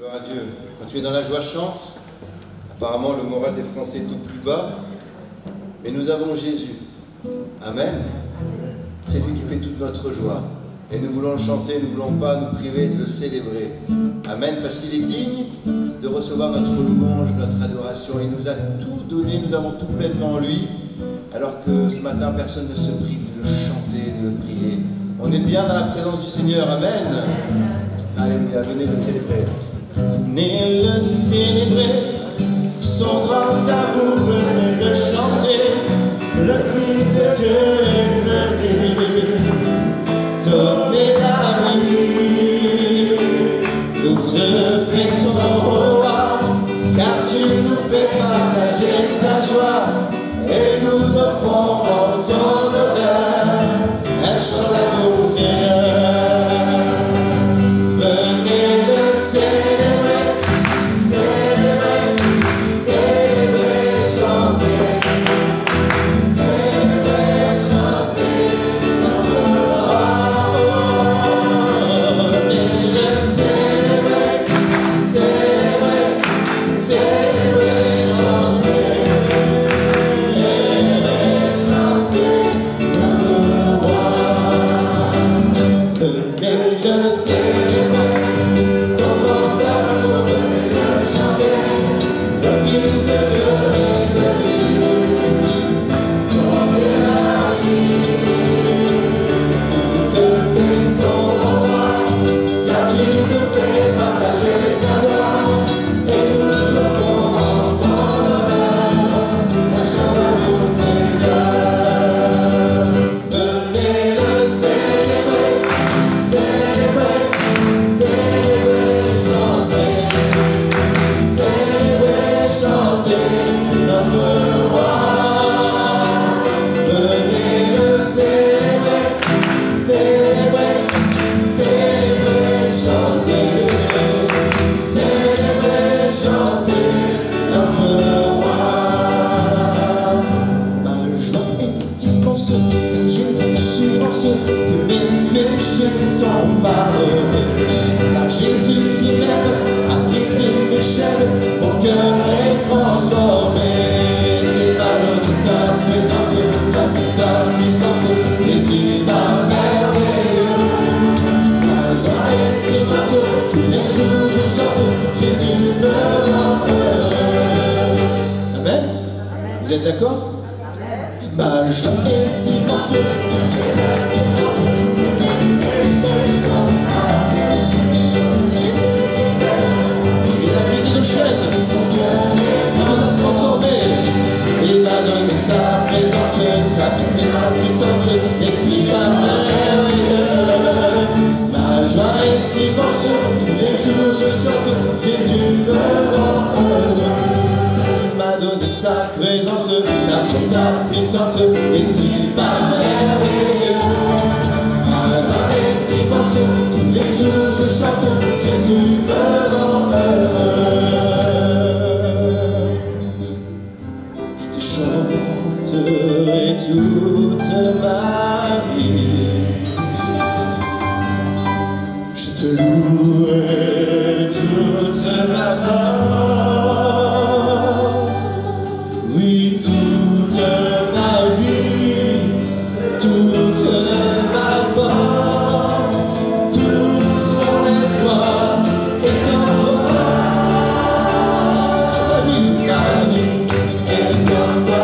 Gloire à Dieu. Quand tu es dans la joie, chante. Apparemment, le moral des Français est tout plus bas. Mais nous avons Jésus. Amen. C'est lui qui fait toute notre joie. Et nous voulons le chanter, nous ne voulons pas nous priver de le célébrer. Amen. Parce qu'il est digne de recevoir notre louange, notre adoration. Il nous a tout donné, nous avons tout pleinement en lui. Alors que ce matin, personne ne se prive de le chanter, de le prier. On est bien dans la présence du Seigneur. Amen. Alléluia. Venez le célébrer. Venez le célébrer. Son grand amour, venez le chanter. Le Fils de Dieu est venu donner la vie. Nous te fêtons, roi, car tu nous fais partager ta joie. Et nous offrons en ton honneur un chant d'amour au Seigneur. Venez le célébrer, célébrer, célébrer, chanter. Célébrer, chanter notre roi. Venez le célébrer, célébrer, célébrer, chanter. Car Jésus qui m'aime a brisé mes chaînes, mon cœur est transformé. Il m'a donné sa présence, sa puissance, et il m'a merveilleux. Ma joie est immense, tous les jours je chante, Jésus me rend heureux. Amen. Vous êtes d'accord? Ma joie est immense. Il nous a transformés. Il m'a donné sa présence, sa puissance, et il m'a merveilleux. Ma joie est immense, tous les jours je chante, Jésus me rend heureux. Il m'a donné sa présence, sa puissance, et il m'a merveilleux. Ma joie est immense, tous les jours je chante, Jésus me rend heureux. Et toute ma vie, je te louerai de toute ma force. Oui, toute ma vie, toute ma force, tout mon espoir est en toi. Ma vie, est en toi.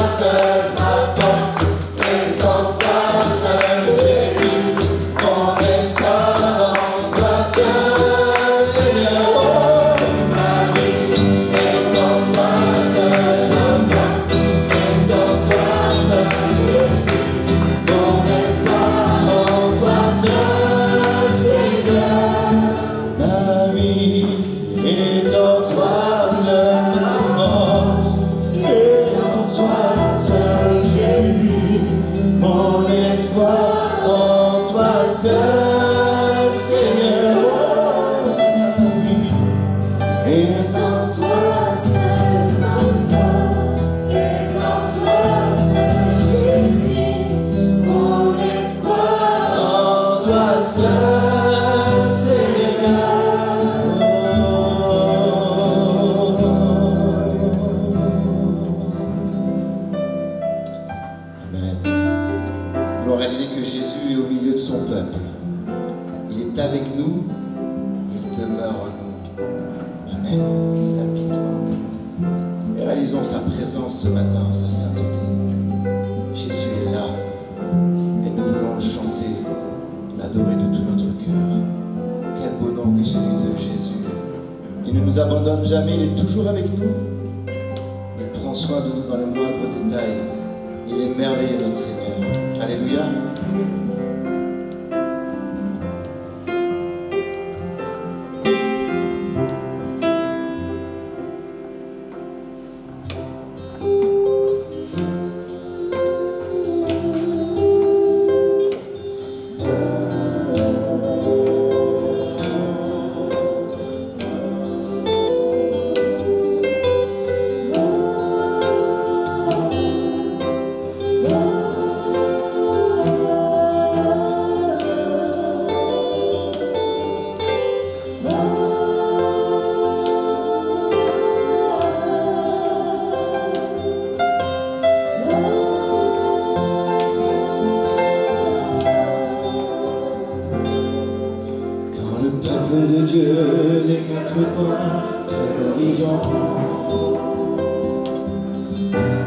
seul, ma force est en toi seul. seul Seigneur. Amen. Nous voulons réaliser que Jésus est au milieu de son peuple. Il est avec nous, il demeure en nous. Amen. Il habite en nous. Et réalisons sa présence ce matin, sa sainteté. Jésus est là. Et nous voulons le chanter, l'adorer de tout notre cœur. Quel beau nom que celui de Jésus. Il ne nous abandonne jamais, il est toujours avec nous. Il prend soin de nous dans les moindres détails. Il est merveilleux notre Seigneur. Alléluia. De Dieu des quatre coins de l'horizon.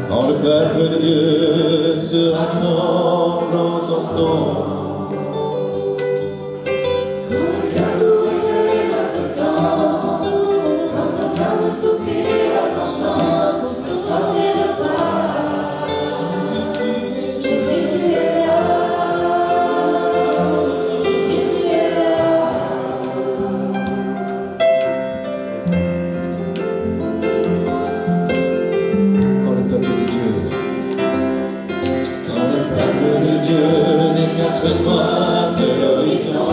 Quand le peuple de Dieu se rassemble en ton nom. Quand le cœur sourit que les mains se tendent, quand nos âmes soupirent à ton chant, sortez de toi. Jésus, tu es là. Quatre coins de l'horizon.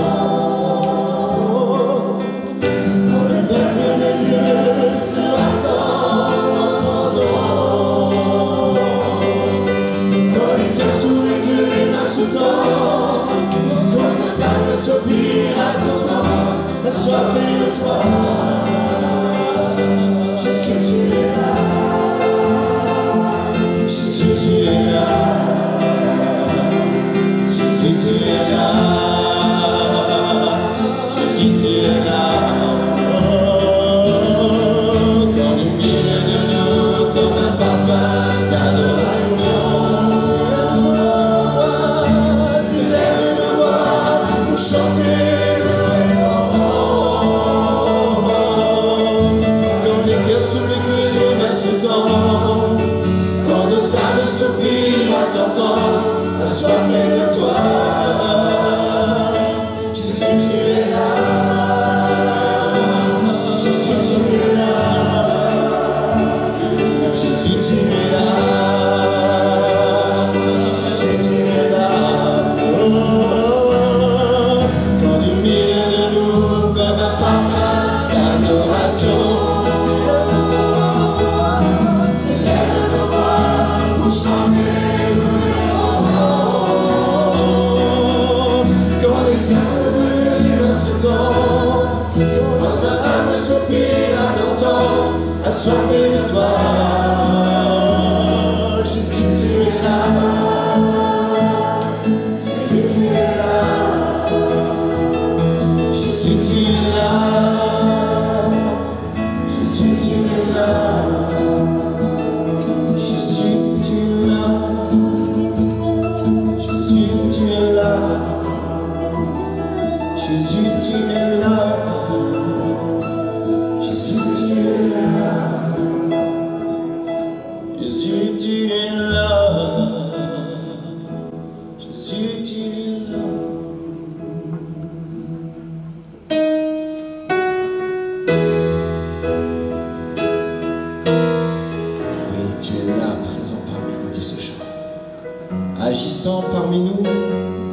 Quand le peuple de Dieu se rassemble en ton nom. Quand les cœurs sourient que les mains se tendent. Quand nos âmes soupirent à ton nom. Assoiffés de toi. Jésus, tu es là. Jésus, tu es là. Jésus, tu es là, Jésus, tu es là, quand du milieu de nous, comme un parfum d'adoration, s'élève une voix pour chanter le Dieu. Quand les cœurs sourient que les mains se tendent, quand nos âmes soupirent à t'entendre, assoiffés de toi. Jésus, tu es là. Jésus, tu es là. Jésus, tu es là. Jésus, tu es là. Oh, quand du milieu de nous, comme un parfum d'adoration, s'élève nos voix pour chanter le jour. Quand les yeux se tendent, quand nos âmes soupirent à t'entendre, assoiffés de toi. Jésus, tu es là. Jésus, tu es là. Jésus, tu es là. Jésus, tu es là. Jésus, tu es là. Jésus, tu es là. Jésus, tu es là. Jésus, tu es là. Jésus, tu es là. Jésus, tu es là. Oui, tu es là, présent parmi nous, dit ce chant. Agissant parmi nous,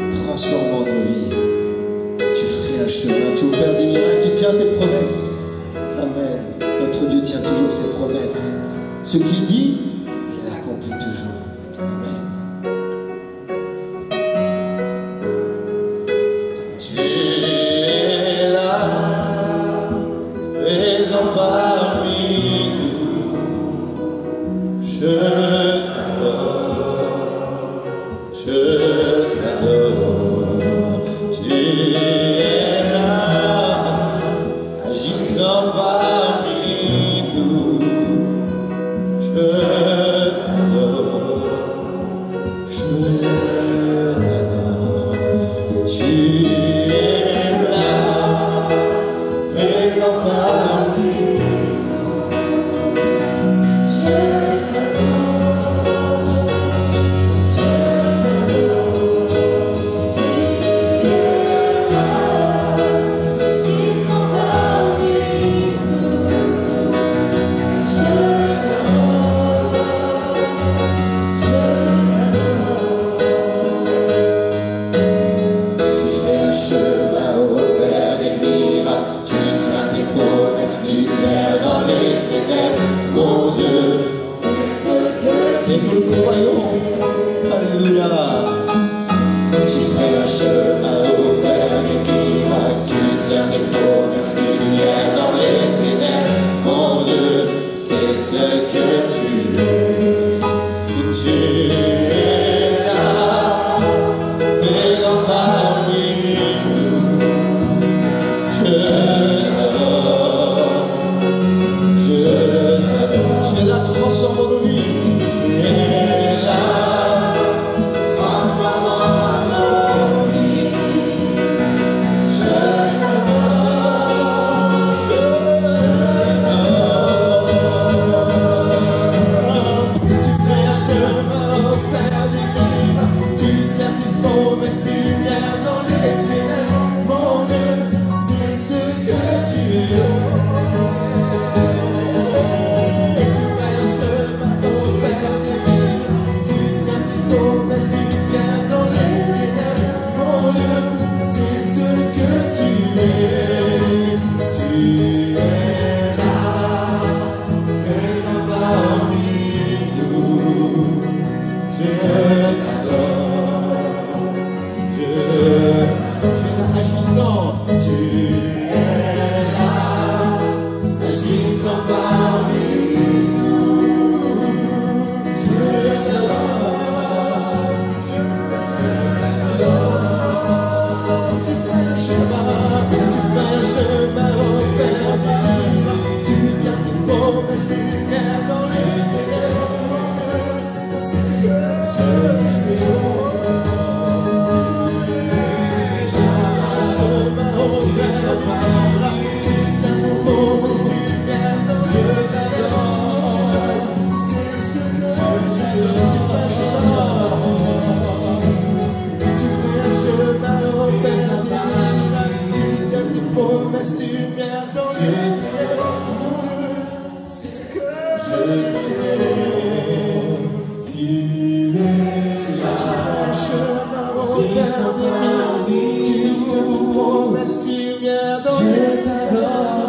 transformant nos vies. Tu ferais un chemin, tu opères des miracles, tu tiens tes promesses. Amen. Notre Dieu tient toujours ses promesses. Ce qu'il dit, il l'accomplit toujours. Amen. Tu un chemin au Père des miracles. Tu tiens tes promesses, lumière dans les ténèbres. Mon Dieu, c'est ce que tu es. Tu es là, présent parmi nous. Je t'adore, je t'adore. Tu es là, transformant nos vies. Tu es là, transformant nos vies. Je t'adore, je t'adore. Tu fais un chemin au Père des miracles. Tu tiens tes promesses, lumière dans les ténèbres. Mon Dieu, c'est ce que tu es. Tu fais un chemin au Père des miracles. Tu tiens tes promesses, lumière dans les ténèbres. Mon Dieu, c'est ce que tu es. Tu es là, présent parmi nous. Je t'adore, tu es là agissant, tu es là, agissant parmi nous. Je t'adore, tu fais un chemin au Père des miracles. Tu tiens tes promesses, lumière dans les ténèbres. Mon Dieu, c'est ce que je dis. Tu fais un chemin au Père des miracles. Tu tiens tes promesses, lumière dans les ténèbres. C'est ce que je dis. Tu fais un chemin. Tu fais un chemin au Père des miracles. Tu tiens tes promesses, lumière dans les ténèbres. Mon Dieu, c'est ce que je dis. Tu es là. Tu fais un chemin au Père des miracles. Tu tiens tes promesses, lumière dans les ténèbres.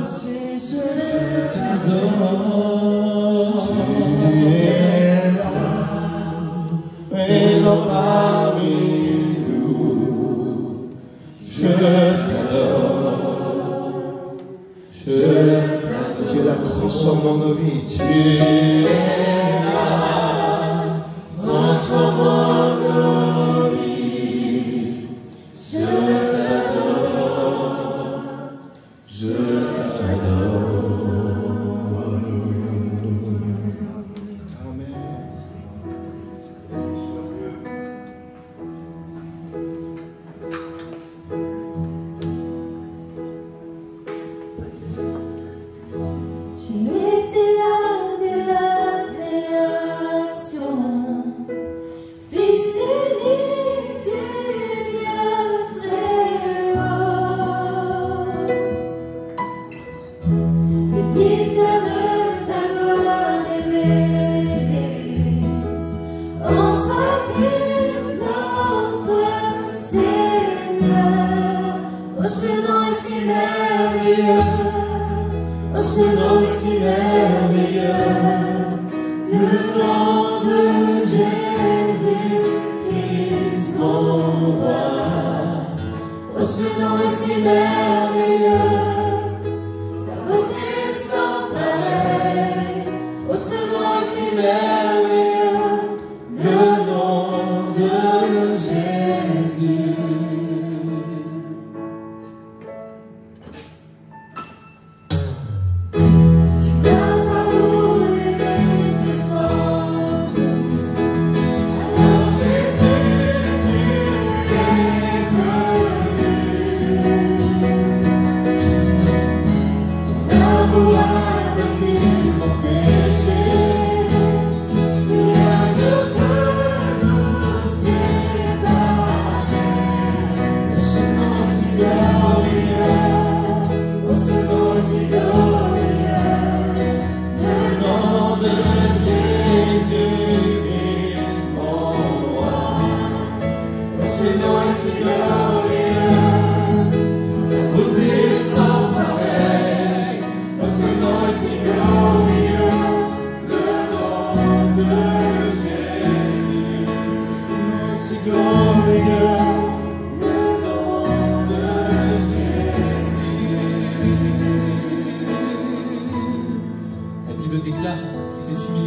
C'est ce que tu t'adore. Tu es là, présent parmi nous. Je t'adore, je t'adore. Tu es là, transformant nos vies. Tu es là, transformant nos vies. Je t'adore,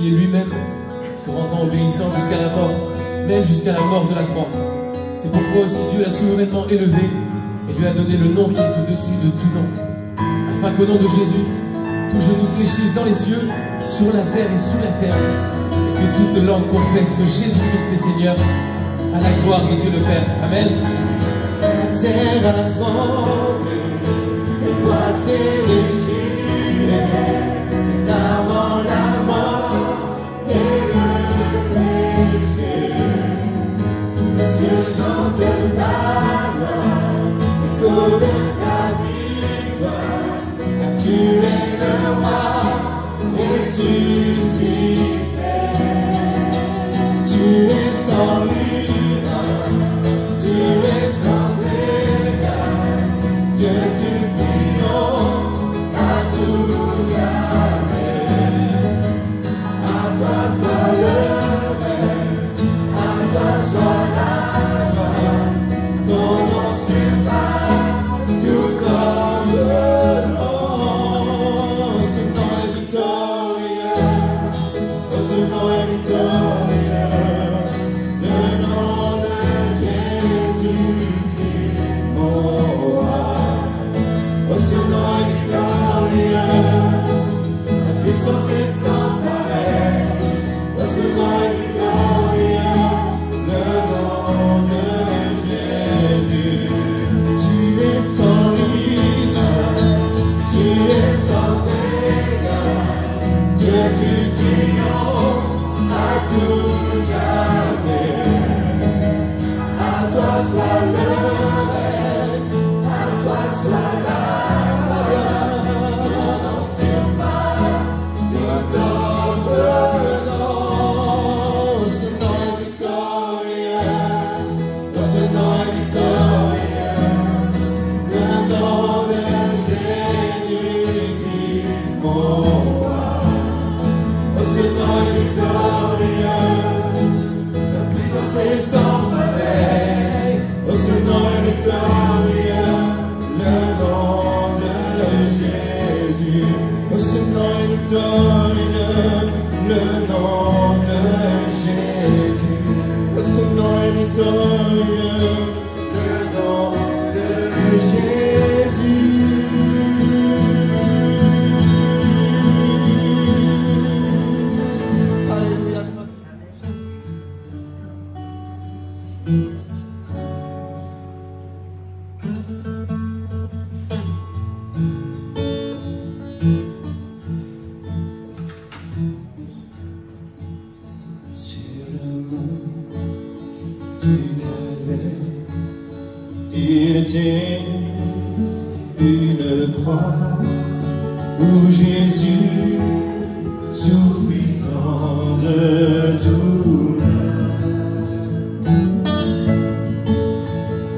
Lui-même, se rendant obéissant jusqu'à la mort, même jusqu'à la mort de la croix. C'est pourquoi aussi Dieu l'a souverainement élevé et lui a donné le nom qui est au-dessus de tout nom, afin qu'au nom de Jésus, tout genou fléchisse dans les cieux, sur la terre et sous la terre, et que toute langue confesse que Jésus-Christ est Seigneur, à la gloire de Dieu le Père. Amen. La terre a tremblé, les voix s'est déchirées, les amants, la mort et le péché. Les cieux chantent ta gloire, l'écho de ta victoire, car tu es le roi ressuscité. Tu es sans rival, tu es sans égal, Dieu du triomphe à tout jamais. À toi soit le règne, à toi soit la gloire, ton nom surpasse tout autre nom. Ce nom est victorieux, ce nom est victorieux, le nom de Jésus-Christ, mon roi. Oh, ce nom est victorieux, sa puissance est sans pareil. Oh, ce nom est victorieux, le nom de Jésus. Tu es sans rival, tu es sans égal, Dieu du triomphe à tout jamais. À toi soit le règne, à toi soit la gloire, ton nom surpasse tout autre nom. Ce nom est victorieux, oh, ce nom est victorieux, le nom de Jésus-Christ, mon roi. Oh, ce nom est victorieux, sa puissance est sans pareil. Oh, ce nom est victorieux, le nom de Jésus. Oh, ce nom est victorieux, le nom de Jésus. Oh, ce nom est victorieux, le nom de Jésus. Alléluia. Sur le mont du Calvaire, il était une croix où Jésus souffrit tant de douleur.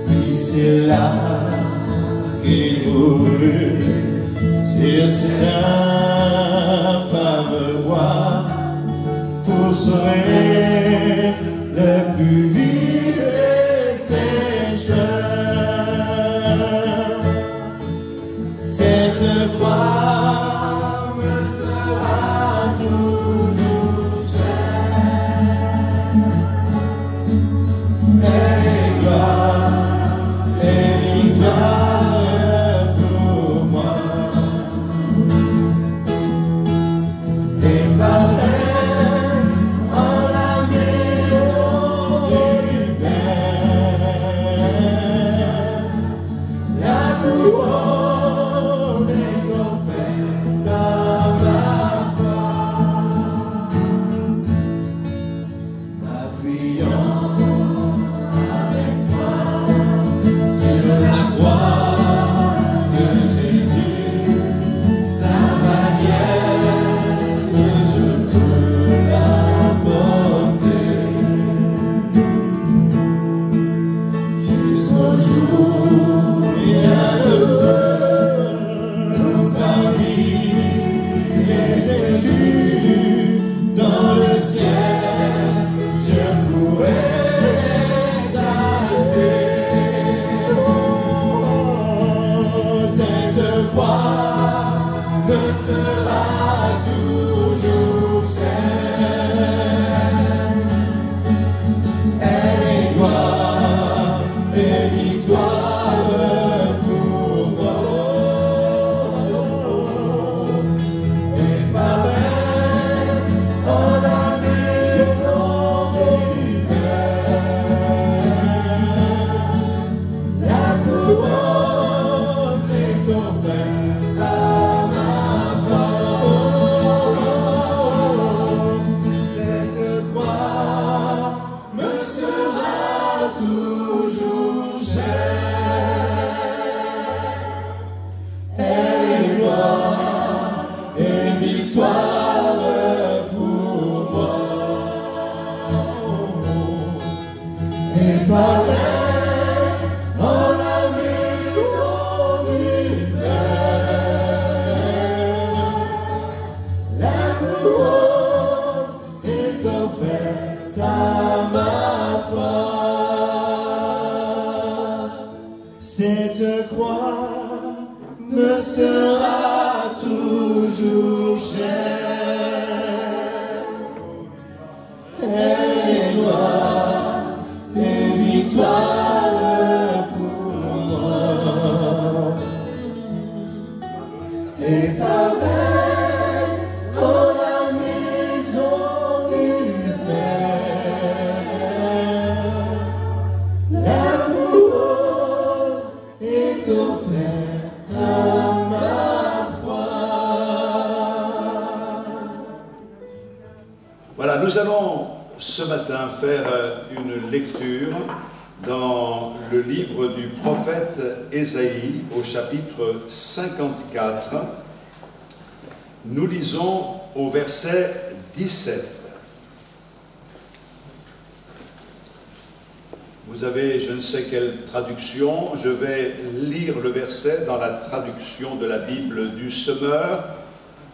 Puis c'est là qu'il mourut sur cette infâme voie pour sauver le plus vil des pécheurs. Cette croix me sera toujours chère. Et gloire et victoire pour moi. Et pareil en la maison du Père, la couronne est offerte à ma foi. M'appuyant avec foi sur la croix de Jésus, sa manière je peux la porter jusqu'au jour bienheureux où parmi les élus dans le ciel je pourrai exalter. toujours chère. Elle est gloire et victoire pour moi. Et pareil en la maison du Père, la couronne est offerte à ma foi. Cette croix me sera toujours chère. Elle est gloire et victoire pour moi. Et pareil en la maison du Père, la couronne est offerte à ma foi. Voilà, nous allons ce matin faire une lecture dans le livre du prophète Ésaïe au chapitre 54. Nous lisons au verset 17. Vous avez je ne sais quelle traduction, je vais lire le verset dans la traduction de la Bible du Semeur.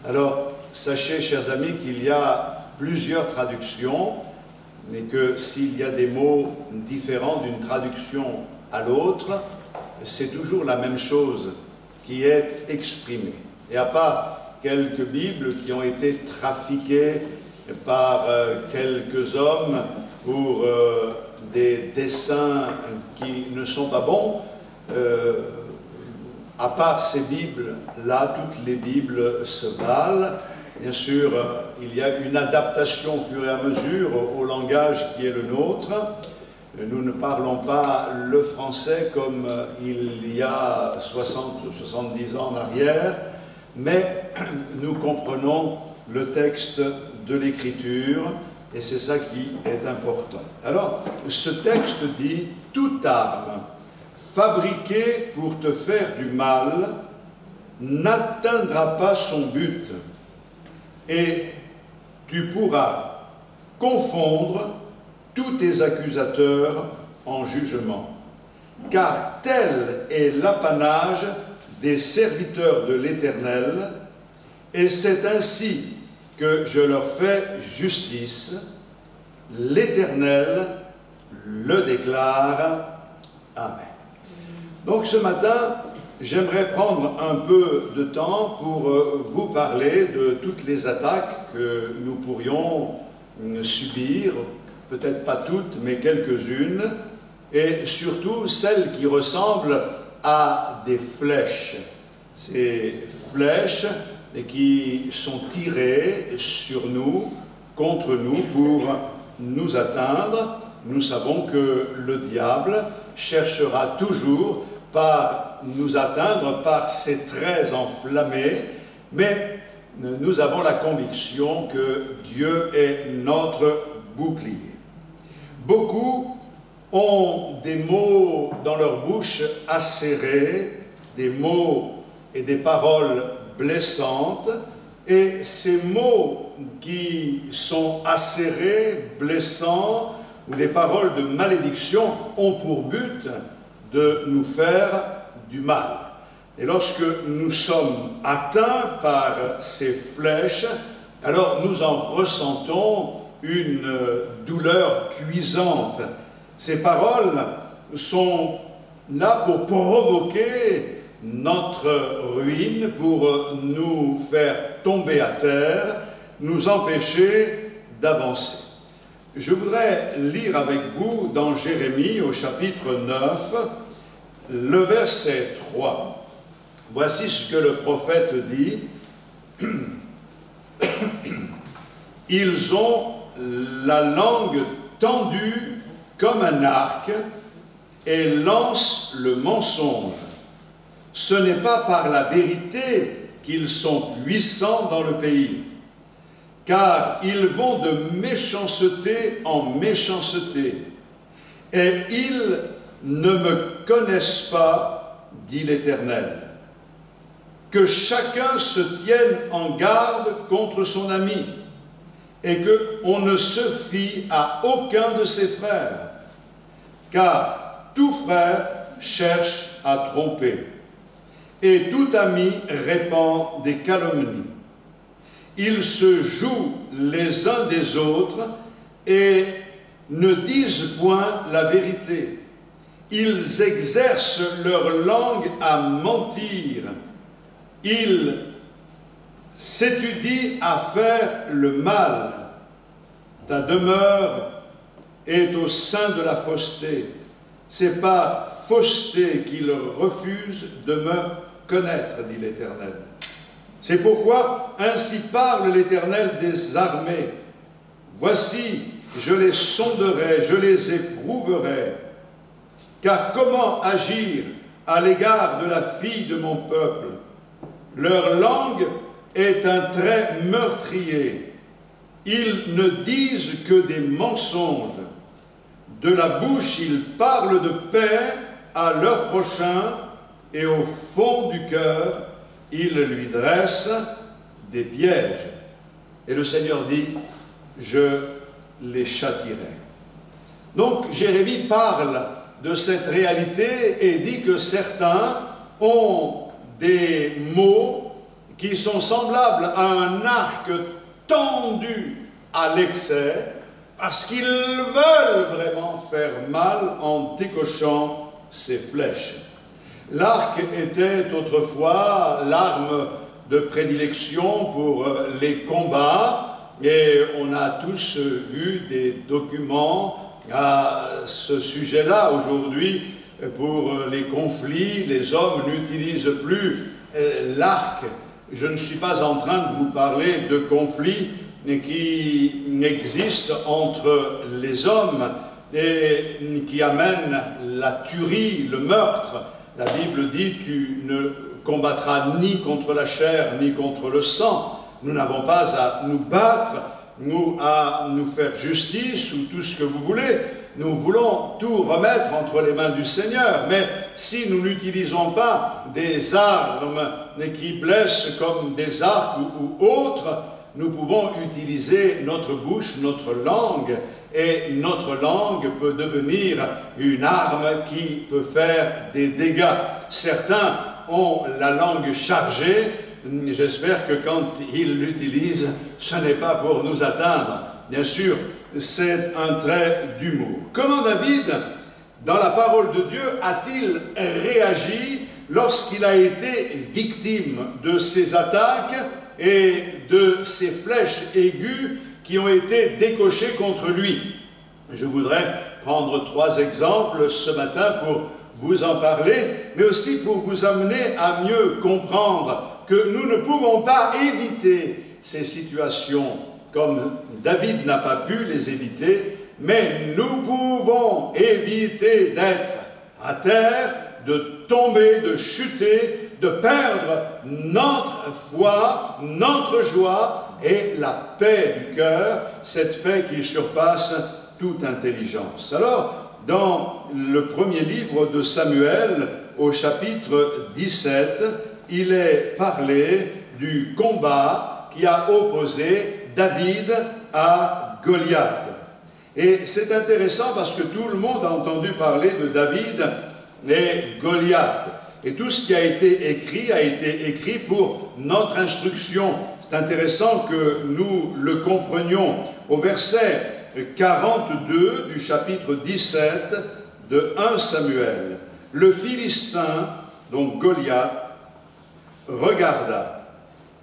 Alors, sachez, chers amis, qu'il y a plusieurs traductions, mais que s'il y a des mots différents d'une traduction à l'autre, c'est toujours la même chose qui est exprimée. Il n'y a pas quelques Bibles qui ont été trafiquées par quelques hommes pour des dessins qui ne sont pas bons. À part ces Bibles-là, toutes les Bibles se valent. Bien sûr, il y a une adaptation au fur et à mesure au langage qui est le nôtre. Nous ne parlons pas le français comme il y a 60 ou 70 ans en arrière, mais nous comprenons le texte de l'Écriture et c'est ça qui est important. Alors, ce texte dit « Toute arme fabriquée pour te faire du mal n'atteindra pas son but. Et tu pourras confondre tous tes accusateurs en jugement. Car tel est l'apanage des serviteurs de l'Éternel, et c'est ainsi que je leur fais justice. L'Éternel le déclare. Amen. Donc ce matin, j'aimerais prendre un peu de temps pour vous parler de toutes les attaques que nous pourrions subir, peut-être pas toutes, mais quelques-unes, et surtout celles qui ressemblent à des flèches. Ces flèches qui sont tirées sur nous, contre nous, pour nous atteindre. Nous savons que le diable cherchera toujours par nous atteindre par ses traits enflammés, mais nous avons la conviction que Dieu est notre bouclier. Beaucoup ont des mots dans leur bouche acérés, des mots et des paroles blessantes, et ces mots qui sont acérés, blessants, ou des paroles de malédiction ont pour but de nous faire du mal. Et lorsque nous sommes atteints par ces flèches, alors nous en ressentons une douleur cuisante. Ces paroles sont là pour provoquer notre ruine, pour nous faire tomber à terre, nous empêcher d'avancer. Je voudrais lire avec vous dans Jérémie au chapitre 9, le verset 3. Voici ce que le prophète dit. Ils ont la langue tendue comme un arc et lancent le mensonge. Ce n'est pas par la vérité qu'ils sont puissants dans le pays, car ils vont de méchanceté en méchanceté, et ils ne me connaissent pas, dit l'Éternel. Que chacun se tienne en garde contre son ami, et qu'on ne se fie à aucun de ses frères, car tout frère cherche à tromper, et tout ami répand des calomnies. Ils se jouent les uns des autres et ne disent point la vérité. Ils exercent leur langue à mentir. Ils s'étudient à faire le mal. Ta demeure est au sein de la fausseté. C'est par fausseté qu'ils refusent de me connaître, dit l'Éternel. C'est pourquoi ainsi parle l'Éternel des armées. Voici, je les sonderai, je les éprouverai. Car comment agir à l'égard de la fille de mon peuple? Leur langue est un trait meurtrier. Ils ne disent que des mensonges. De la bouche, ils parlent de paix à leur prochain, et au fond du cœur, ils lui dressent des pièges. Et le Seigneur dit, je les châtierai. Donc Jérémie parle de cette réalité et dit que certains ont des mots qui sont semblables à un arc tendu à l'excès, parce qu'ils veulent vraiment faire mal en décochant ces flèches. L'arc était autrefois l'arme de prédilection pour les combats, et on a tous vu des documents à ce sujet-là. Aujourd'hui, pour les conflits, les hommes n'utilisent plus l'arc. Je ne suis pas en train de vous parler de conflits qui existent entre les hommes et qui amènent la tuerie, le meurtre. La Bible dit, tu ne combattras ni contre la chair, ni contre le sang. Nous n'avons pas à nous battre, nous à nous faire justice ou tout ce que vous voulez. Nous voulons tout remettre entre les mains du Seigneur. Mais si nous n'utilisons pas des armes qui blessent comme des arcs ou autres, nous pouvons utiliser notre bouche, notre langue, et notre langue peut devenir une arme qui peut faire des dégâts. Certains ont la langue chargée. J'espère que quand ils l'utilisent, ce n'est pas pour nous atteindre. Bien sûr, c'est un trait d'humour. Comment David, dans la parole de Dieu, a-t-il réagi lorsqu'il a été victime de ces attaques et de ces flèches aiguës qui ont été décochées contre lui? Je voudrais prendre 3 exemples ce matin pour vous en parler, mais aussi pour vous amener à mieux comprendre que nous ne pouvons pas éviter ces situations comme David n'a pas pu les éviter, mais nous pouvons éviter d'être à terre, de tomber, de chuter, de perdre notre foi, notre joie et la paix du cœur, cette paix qui surpasse toute intelligence. Alors, dans le premier livre de Samuel, au chapitre 17, il est parlé du combat qui a opposé David à Goliath. Et c'est intéressant parce que tout le monde a entendu parler de David et Goliath. Et tout ce qui a été écrit pour notre instruction. C'est intéressant que nous le comprenions. Au verset 42 du chapitre 17 de 1 Samuel, le Philistin, donc Goliath, regarda.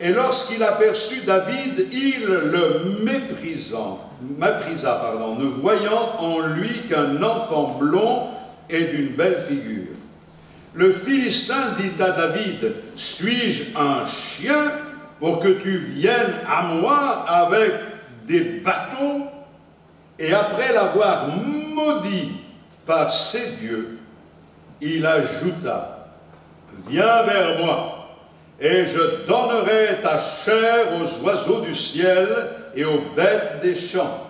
Et lorsqu'il aperçut David, il le méprisa, ne voyant en lui qu'un enfant blond et d'une belle figure. Le Philistin dit à David, « Suis-je un chien pour que tu viennes à moi avec des bâtons ?» Et après l'avoir maudit par ses dieux, il ajouta, « Viens vers moi, et je donnerai ta chair aux oiseaux du ciel et aux bêtes des champs. »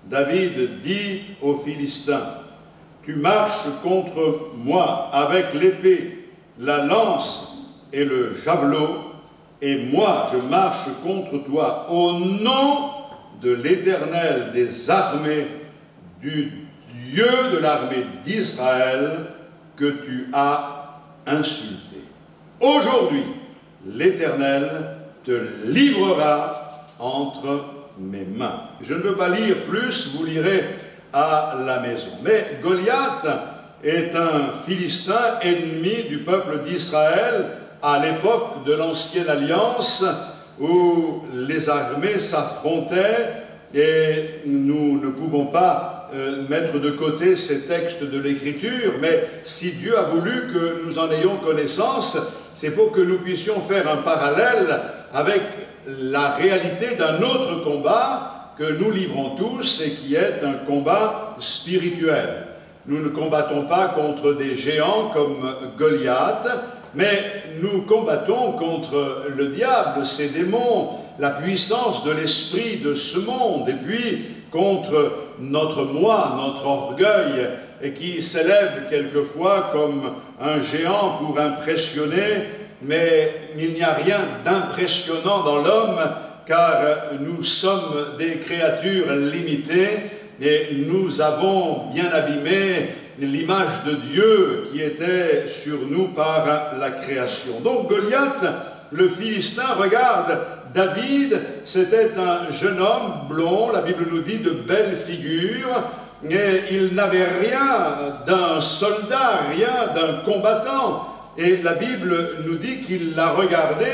David dit aux Philistins, « tu marches contre moi avec l'épée, la lance et le javelot, et moi je marche contre toi au nom de l'Éternel des armées, du Dieu de l'armée d'Israël que tu as insulté. Aujourd'hui, l'Éternel te livrera entre mes mains. Je ne veux pas lire plus, vous lirez à la maison. Mais Goliath est un Philistin ennemi du peuple d'Israël à l'époque de l'Ancienne Alliance où les armées s'affrontaient, et nous ne pouvons pas mettre de côté ces textes de l'Écriture, mais si Dieu a voulu que nous en ayons connaissance, c'est pour que nous puissions faire un parallèle avec la réalité d'un autre combat que nous livrons tous et qui est un combat spirituel. Nous ne combattons pas contre des géants comme Goliath, mais nous combattons contre le diable, ses démons, la puissance de l'esprit de ce monde, et puis contre notre moi, notre orgueil, et qui s'élève quelquefois comme un géant pour impressionner, mais il n'y a rien d'impressionnant dans l'homme, car nous sommes des créatures limitées, et nous avons bien abîmé l'image de Dieu qui était sur nous par la création. Donc Goliath, le Philistin, regarde David, c'était un jeune homme blond, la Bible nous dit de belle figure, et il n'avait rien d'un soldat, rien d'un combattant. Et la Bible nous dit qu'il l'a regardé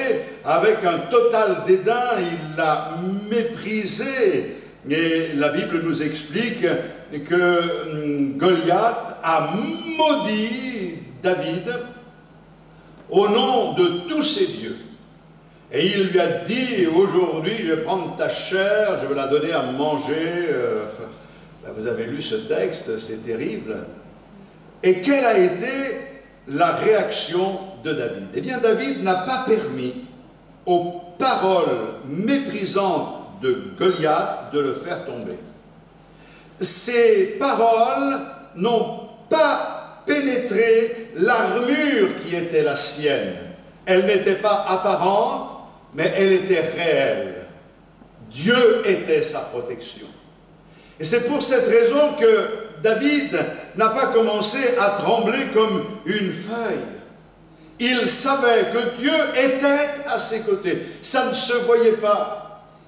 avec un total dédain, il l'a méprisé. Et la Bible nous explique que Goliath a maudit David au nom de tous ses dieux. Et il lui a dit, aujourd'hui je vais prendre ta chair, je vais la donner à manger. Vous avez lu ce texte, c'est terrible. Et quelle a été la réaction de David? Eh bien, David n'a pas permis aux paroles méprisantes de Goliath de le faire tomber. Ces paroles n'ont pas pénétré l'armure qui était la sienne. Elle n'était pas apparente, mais elle était réelle. Dieu était sa protection. Et c'est pour cette raison que David n'a pas commencé à trembler comme une feuille. Il savait que Dieu était à ses côtés. Ça ne se voyait pas.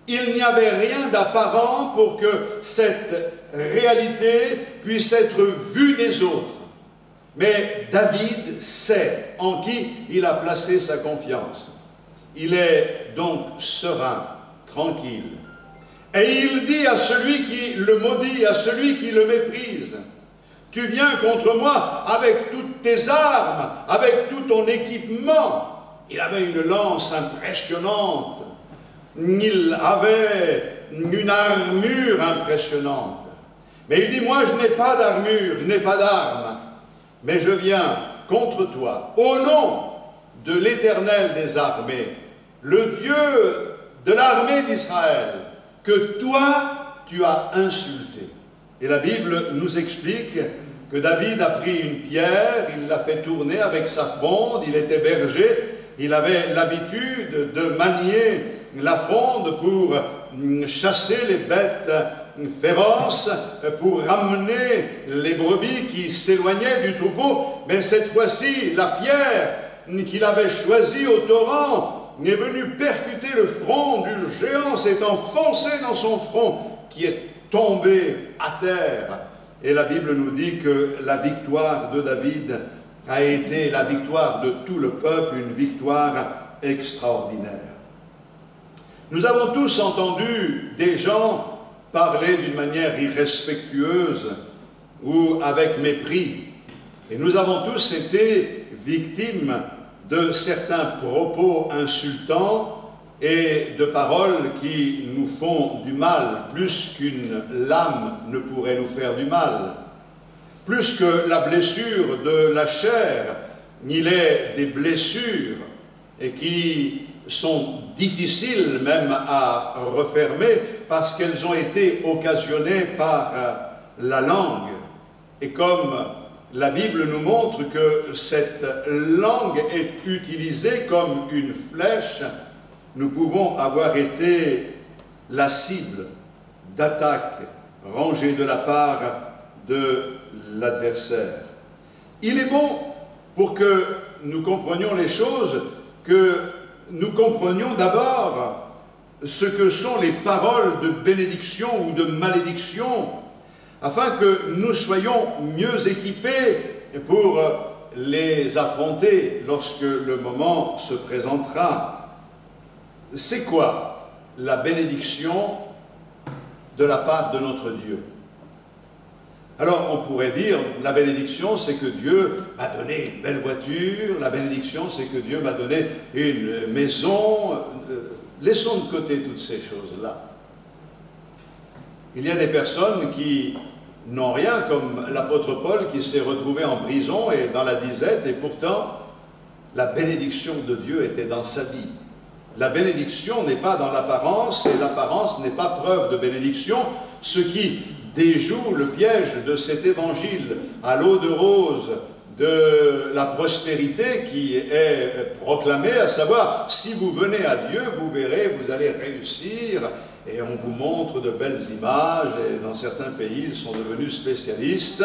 Il n'y avait rien d'apparent pour que cette réalité puisse être vue des autres. Mais David sait en qui il a placé sa confiance. Il est donc serein, tranquille. Et il dit à celui qui le maudit, à celui qui le méprise, « Tu viens contre moi avec toutes tes armes, avec tout ton équipement. » Il avait une lance impressionnante. Il avait une armure impressionnante. Mais il dit, moi je n'ai pas d'armure, je n'ai pas d'armes, mais je viens contre toi, au nom de l'Éternel des armées, le Dieu de l'armée d'Israël, que toi tu as insulté. Et la Bible nous explique que David a pris une pierre, il l'a fait tourner avec sa fronde, il était berger, il avait l'habitude de manier la fronde pour chasser les bêtes féroces, pour ramener les brebis qui s'éloignaient du troupeau. Mais cette fois-ci, la pierre qu'il avait choisie au torrent est venue percuter le front du géant, s'est enfoncée dans son front, qui est tombé à terre. Et la Bible nous dit que la victoire de David a été la victoire de tout le peuple, une victoire extraordinaire. Nous avons tous entendu des gens parler d'une manière irrespectueuse ou avec mépris. Et nous avons tous été victimes de certains propos insultants et de paroles qui nous font du mal, plus qu'une lame ne pourrait nous faire du mal. Plus que la blessure de la chair, il est des blessures et qui sont difficiles même à refermer parce qu'elles ont été occasionnées par la langue. Et comme la Bible nous montre que cette langue est utilisée comme une flèche, nous pouvons avoir été la cible d'attaques rangées de la part de l'adversaire. Il est bon, pour que nous comprenions les choses, que nous comprenions d'abord ce que sont les paroles de bénédiction ou de malédiction, afin que nous soyons mieux équipés pour les affronter lorsque le moment se présentera. C'est quoi la bénédiction de la part de notre Dieu? Alors on pourrait dire, la bénédiction c'est que Dieu m'a donné une belle voiture, la bénédiction c'est que Dieu m'a donné une maison. Laissons de côté toutes ces choses-là. Il y a des personnes qui n'ont rien, comme l'apôtre Paul qui s'est retrouvé en prison et dans la disette, et pourtant la bénédiction de Dieu était dans sa vie. La bénédiction n'est pas dans l'apparence, et l'apparence n'est pas preuve de bénédiction, ce qui déjoue le piège de cet évangile à l'eau de rose de la prospérité qui est proclamé, à savoir, si vous venez à Dieu, vous verrez, vous allez réussir, et on vous montre de belles images, et dans certains pays, ils sont devenus spécialistes,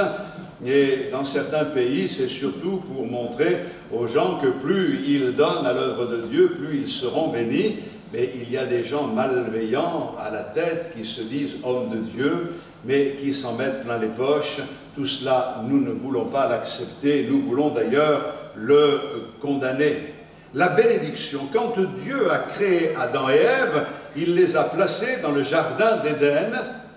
et dans certains pays, c'est surtout pour montrer aux gens que plus ils donnent à l'œuvre de Dieu, plus ils seront bénis, mais il y a des gens malveillants à la tête qui se disent hommes de Dieu, mais qui s'en mettent plein les poches. Tout cela, nous ne voulons pas l'accepter, nous voulons d'ailleurs le condamner. La bénédiction, quand Dieu a créé Adam et Ève, il les a placés dans le jardin d'Éden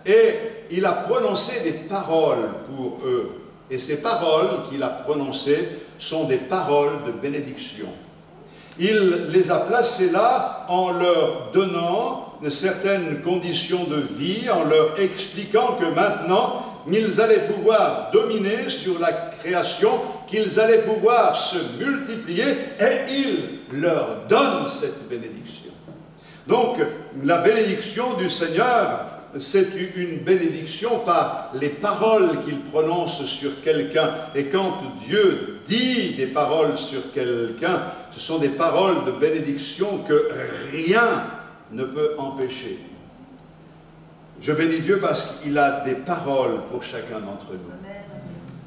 et il a prononcé des paroles pour eux. Et ces paroles qu'il a prononcées sont des paroles de bénédiction. Il les a placés là en leur donnant certaines conditions de vie, en leur expliquant que maintenant, ils allaient pouvoir dominer sur la création, qu'ils allaient pouvoir se multiplier, et il leur donne cette bénédiction. Donc, la bénédiction du Seigneur, c'est une bénédiction par les paroles qu'il prononce sur quelqu'un. Et quand Dieu dit des paroles sur quelqu'un, ce sont des paroles de bénédiction que rien ne peut empêcher. Je bénis Dieu parce qu'il a des paroles pour chacun d'entre nous.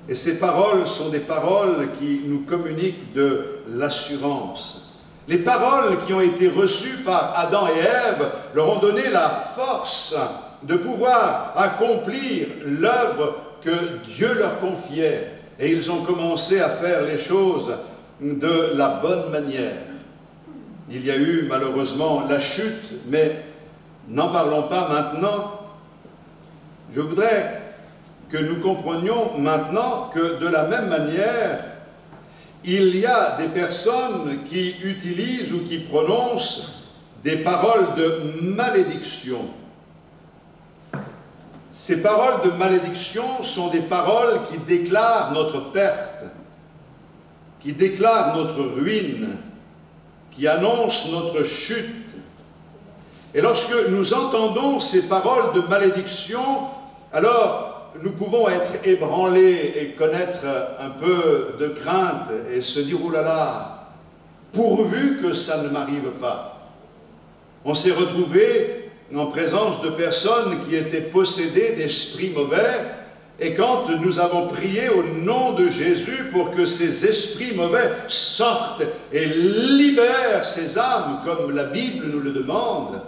Et ces paroles sont des paroles qui nous communiquent de l'assurance. Les paroles qui ont été reçues par Adam et Ève leur ont donné la force de pouvoir accomplir l'œuvre que Dieu leur confiait. Et ils ont commencé à faire les choses de la bonne manière. Il y a eu malheureusement la chute, mais n'en parlons pas maintenant. Je voudrais que nous comprenions maintenant que de la même manière, il y a des personnes qui utilisent ou qui prononcent des paroles de malédiction. Ces paroles de malédiction sont des paroles qui déclarent notre perte, qui déclarent notre ruine, qui annoncent notre chute. Et lorsque nous entendons ces paroles de malédiction, alors nous pouvons être ébranlés et connaître un peu de crainte et se dire « Ouh là là, pourvu que ça ne m'arrive pas ». On s'est retrouvé en présence de personnes qui étaient possédées d'esprits mauvais, et quand nous avons prié au nom de Jésus pour que ces esprits mauvais sortent et libèrent ces âmes, comme la Bible nous le demande,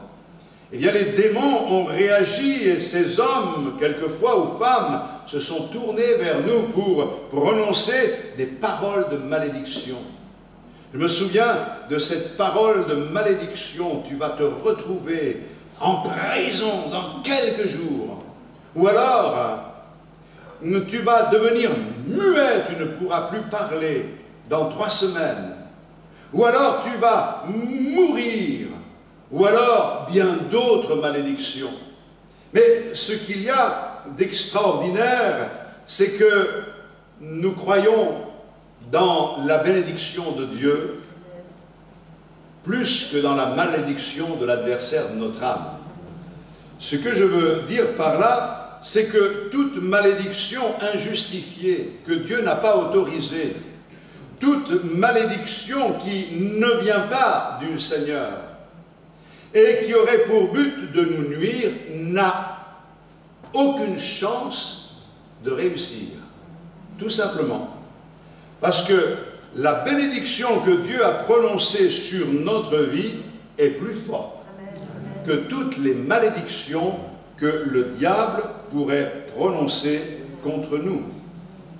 eh bien les démons ont réagi et ces hommes, quelquefois ou femmes, se sont tournés vers nous pour prononcer des paroles de malédiction. Je me souviens de cette parole de malédiction: tu vas te retrouver en prison dans quelques jours, ou alors tu vas devenir muet, tu ne pourras plus parler dans 3 semaines, ou alors tu vas mourir, ou alors bien d'autres malédictions. Mais ce qu'il y a d'extraordinaire, c'est que nous croyons dans la bénédiction de Dieu plus que dans la malédiction de l'adversaire de notre âme. Ce que je veux dire par là, c'est que toute malédiction injustifiée, que Dieu n'a pas autorisée, toute malédiction qui ne vient pas du Seigneur et qui aurait pour but de nous nuire, n'a aucune chance de réussir. Tout simplement. Parce que la bénédiction que Dieu a prononcée sur notre vie est plus forte que toutes les malédictions que le diable pourrait prononcer contre nous.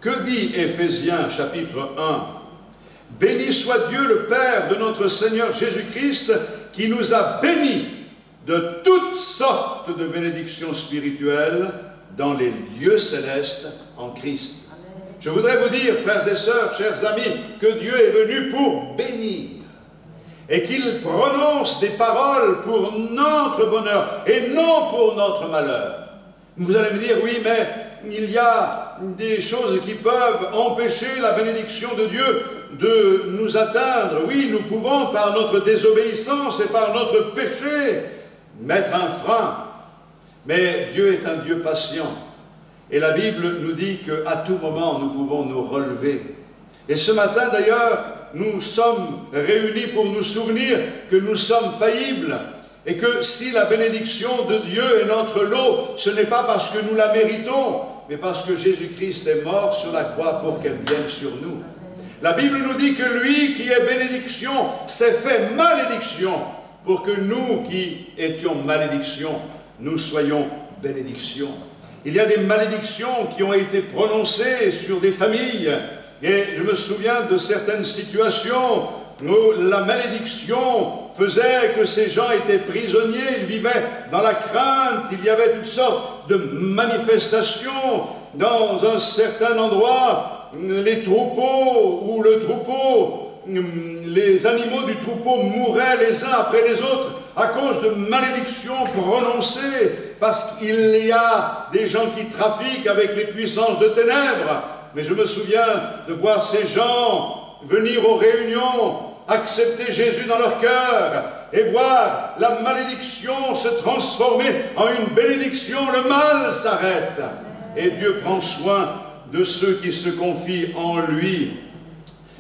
Que dit Éphésiens chapitre 1? Béni soit Dieu le Père de notre Seigneur Jésus-Christ, qui nous a bénis de toutes sortes de bénédictions spirituelles dans les lieux célestes en Christ. Je voudrais vous dire, frères et sœurs, chers amis, que Dieu est venu pour bénir et qu'il prononce des paroles pour notre bonheur et non pour notre malheur. Vous allez me dire, oui, mais il y a des choses qui peuvent empêcher la bénédiction de Dieu de nous atteindre. Oui, nous pouvons, par notre désobéissance et par notre péché, mettre un frein. Mais Dieu est un Dieu patient. Et la Bible nous dit qu'à tout moment, nous pouvons nous relever. Et ce matin, d'ailleurs, nous sommes réunis pour nous souvenir que nous sommes faillibles et que si la bénédiction de Dieu est notre lot, ce n'est pas parce que nous la méritons, mais parce que Jésus-Christ est mort sur la croix pour qu'elle vienne sur nous. La Bible nous dit que lui qui est bénédiction s'est fait malédiction pour que nous qui étions malédiction, nous soyons bénédiction. Il y a des malédictions qui ont été prononcées sur des familles. Et je me souviens de certaines situations où la malédiction faisait que ces gens étaient prisonniers, ils vivaient dans la crainte, il y avait toutes sortes de manifestations dans un certain endroit, les troupeaux ou le troupeau, les animaux du troupeau mouraient les uns après les autres à cause de malédictions prononcées, parce qu'il y a des gens qui trafiquent avec les puissances de ténèbres. Mais je me souviens de voir ces gens venir aux réunions, accepter Jésus dans leur cœur et voir la malédiction se transformer en une bénédiction. Le mal s'arrête et Dieu prend soin de ceux qui se confient en lui.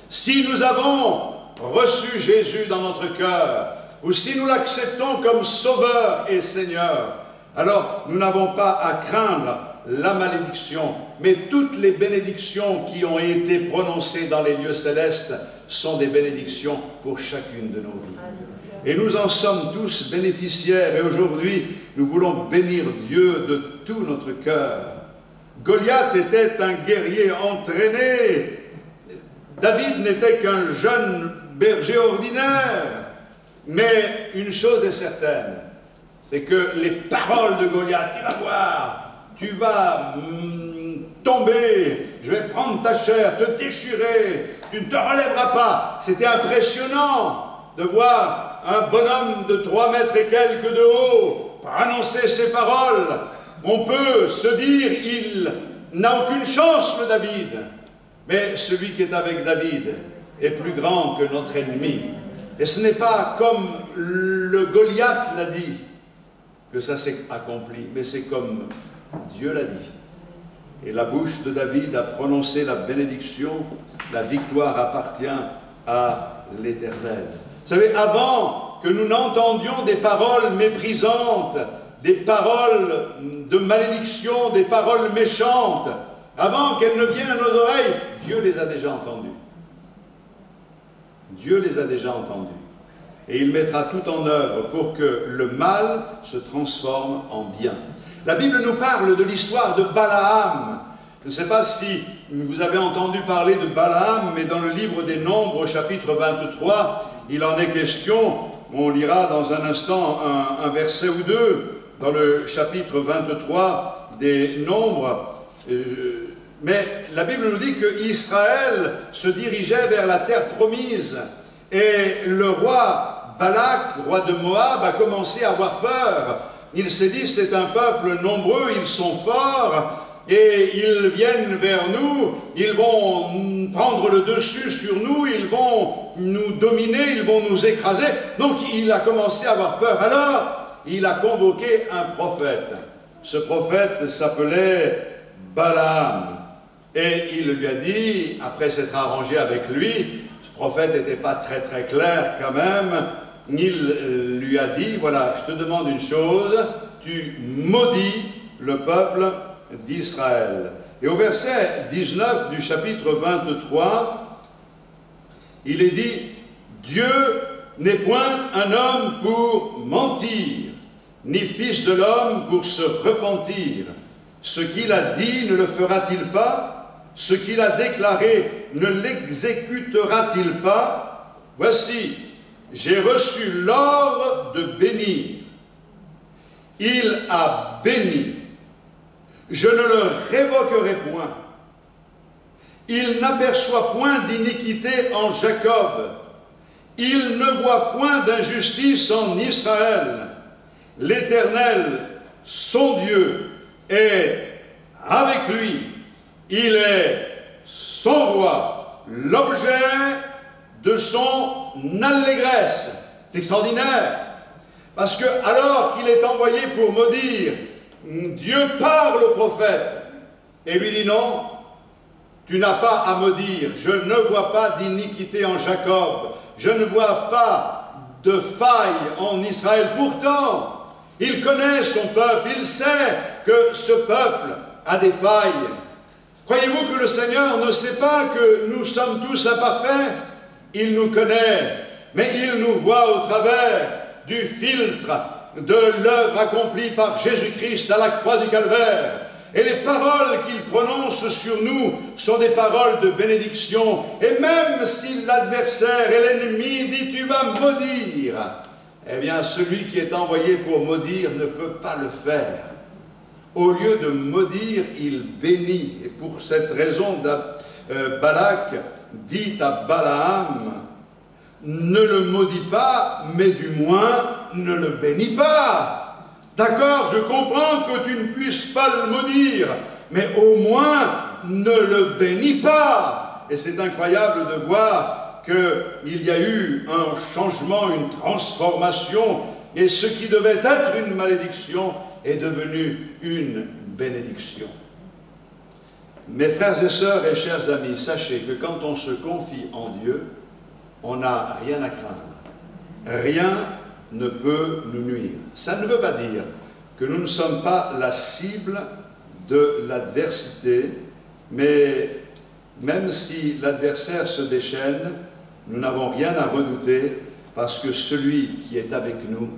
Si nous avons reçu Jésus dans notre cœur, ou si nous l'acceptons comme Sauveur et Seigneur, alors nous n'avons pas à craindre la malédiction, mais toutes les bénédictions qui ont été prononcées dans les lieux célestes sont des bénédictions pour chacune de nos vies. Et nous en sommes tous bénéficiaires, et aujourd'hui, nous voulons bénir Dieu de tout notre cœur. Goliath était un guerrier entraîné, David n'était qu'un jeune berger ordinaire, mais une chose est certaine, c'est que les paroles de Goliath, tu vas voir, tu vas tomber, je vais prendre ta chair, te déchirer, tu ne te relèveras pas. C'était impressionnant de voir un bonhomme de 3 mètres et quelques de haut prononcer ces paroles. On peut se dire, il n'a aucune chance, le David. Mais celui qui est avec David est plus grand que notre ennemi. Et ce n'est pas comme le Goliath l'a dit que ça s'est accompli, mais c'est comme Dieu l'a dit. Et la bouche de David a prononcé la bénédiction, la victoire appartient à l'Éternel. Vous savez, avant que nous n'entendions des paroles méprisantes, des paroles de malédiction, des paroles méchantes, avant qu'elles ne viennent à nos oreilles, Dieu les a déjà entendues. Dieu les a déjà entendues. Et il mettra tout en œuvre pour que le mal se transforme en bien. La Bible nous parle de l'histoire de Balaam. Je ne sais pas si vous avez entendu parler de Balaam, mais dans le livre des Nombres, chapitre 23, il en est question. On lira dans un instant un verset ou deux dans le chapitre 23 des Nombres. Mais la Bible nous dit qu'Israël se dirigeait vers la terre promise. Et le roi Balak, roi de Moab, a commencé à avoir peur. Il s'est dit, c'est un peuple nombreux, ils sont forts, et ils viennent vers nous, ils vont prendre le dessus sur nous, ils vont nous dominer, ils vont nous écraser. Donc il a commencé à avoir peur. Alors, il a convoqué un prophète. Ce prophète s'appelait Balaam. Et il lui a dit, après s'être arrangé avec lui, ce prophète n'était pas très clair quand même, il lui a dit, voilà, je te demande une chose, tu maudis le peuple d'Israël. Et au verset 19 du chapitre 23, il est dit, Dieu n'est point un homme pour mentir, ni fils de l'homme pour se repentir. Ce qu'il a dit ne le fera-t-il pas? Ce qu'il a déclaré ne l'exécutera-t-il pas? Voici, j'ai reçu l'ordre de bénir. Il a béni. Je ne le révoquerai point. Il n'aperçoit point d'iniquité en Jacob. Il ne voit point d'injustice en Israël. L'Éternel, son Dieu, est avec lui. Il est son roi, l'objet de son allégresse. C'est extraordinaire. Parce que alors qu'il est envoyé pour maudire, Dieu parle au prophète et lui dit non, tu n'as pas à maudire. Je ne vois pas d'iniquité en Jacob. Je ne vois pas de faille en Israël. Pourtant, il connaît son peuple. Il sait que ce peuple a des failles. Croyez-vous que le Seigneur ne sait pas que nous sommes tous imparfaits? Il nous connaît, mais il nous voit au travers du filtre de l'œuvre accomplie par Jésus-Christ à la croix du Calvaire. Et les paroles qu'il prononce sur nous sont des paroles de bénédiction. Et même si l'adversaire et l'ennemi dit « tu vas maudire », eh bien celui qui est envoyé pour maudire ne peut pas le faire. Au lieu de maudire, il bénit. Et pour cette raison, Balak dit à Balaam, ne le maudis pas, mais du moins ne le bénis pas. D'accord, je comprends que tu ne puisses pas le maudire, mais au moins ne le bénis pas. Et c'est incroyable de voir qu'il y a eu un changement, une transformation, et ce qui devait être une malédiction est devenu une bénédiction. Mes frères et sœurs et chers amis, sachez que quand on se confie en Dieu, on n'a rien à craindre. Rien ne peut nous nuire. Ça ne veut pas dire que nous ne sommes pas la cible de l'adversité, mais même si l'adversaire se déchaîne, nous n'avons rien à redouter parce que celui qui est avec nous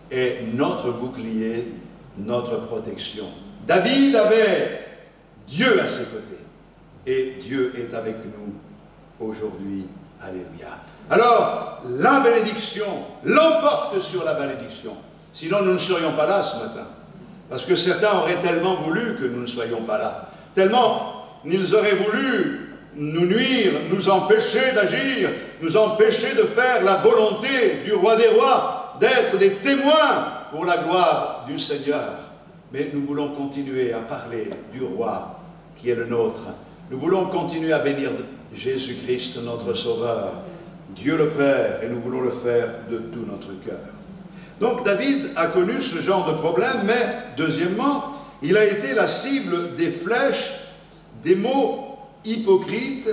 est notre bouclier, notre protection. David avait Dieu à ses côtés et Dieu est avec nous aujourd'hui. Alléluia. Alors, la bénédiction l'emporte sur la malédiction. Sinon, nous ne serions pas là ce matin. Parce que certains auraient tellement voulu que nous ne soyons pas là. Tellement ils auraient voulu nous nuire, nous empêcher d'agir, nous empêcher de faire la volonté du roi des rois, d'être des témoins pour la gloire du Seigneur. Mais nous voulons continuer à parler du roi qui est le nôtre. Nous voulons continuer à bénir Jésus-Christ, notre Sauveur, Dieu le Père, et nous voulons le faire de tout notre cœur. Donc David a connu ce genre de problème, mais deuxièmement, il a été la cible des flèches, des mots hypocrites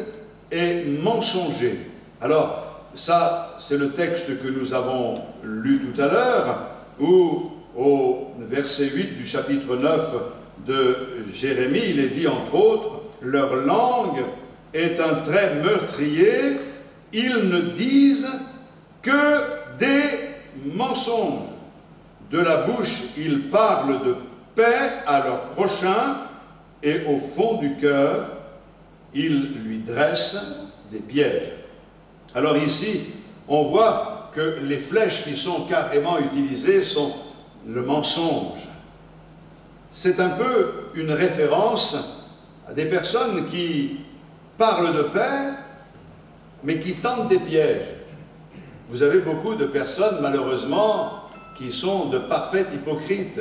et mensongers. Alors, ça, c'est le texte que nous avons lu tout à l'heure, où au verset 8 du chapitre 9 de Jérémie, il est dit entre autres, « Leur langue est un trait meurtrier, ils ne disent que des mensonges. De la bouche, ils parlent de paix à leur prochain, et au fond du cœur, ils lui dressent des pièges. » Alors ici, on voit que les flèches qui sont carrément utilisées sont le mensonge. C'est un peu une référence à des personnes qui parlent de paix, mais qui tentent des pièges. Vous avez beaucoup de personnes, malheureusement, qui sont de parfaits hypocrites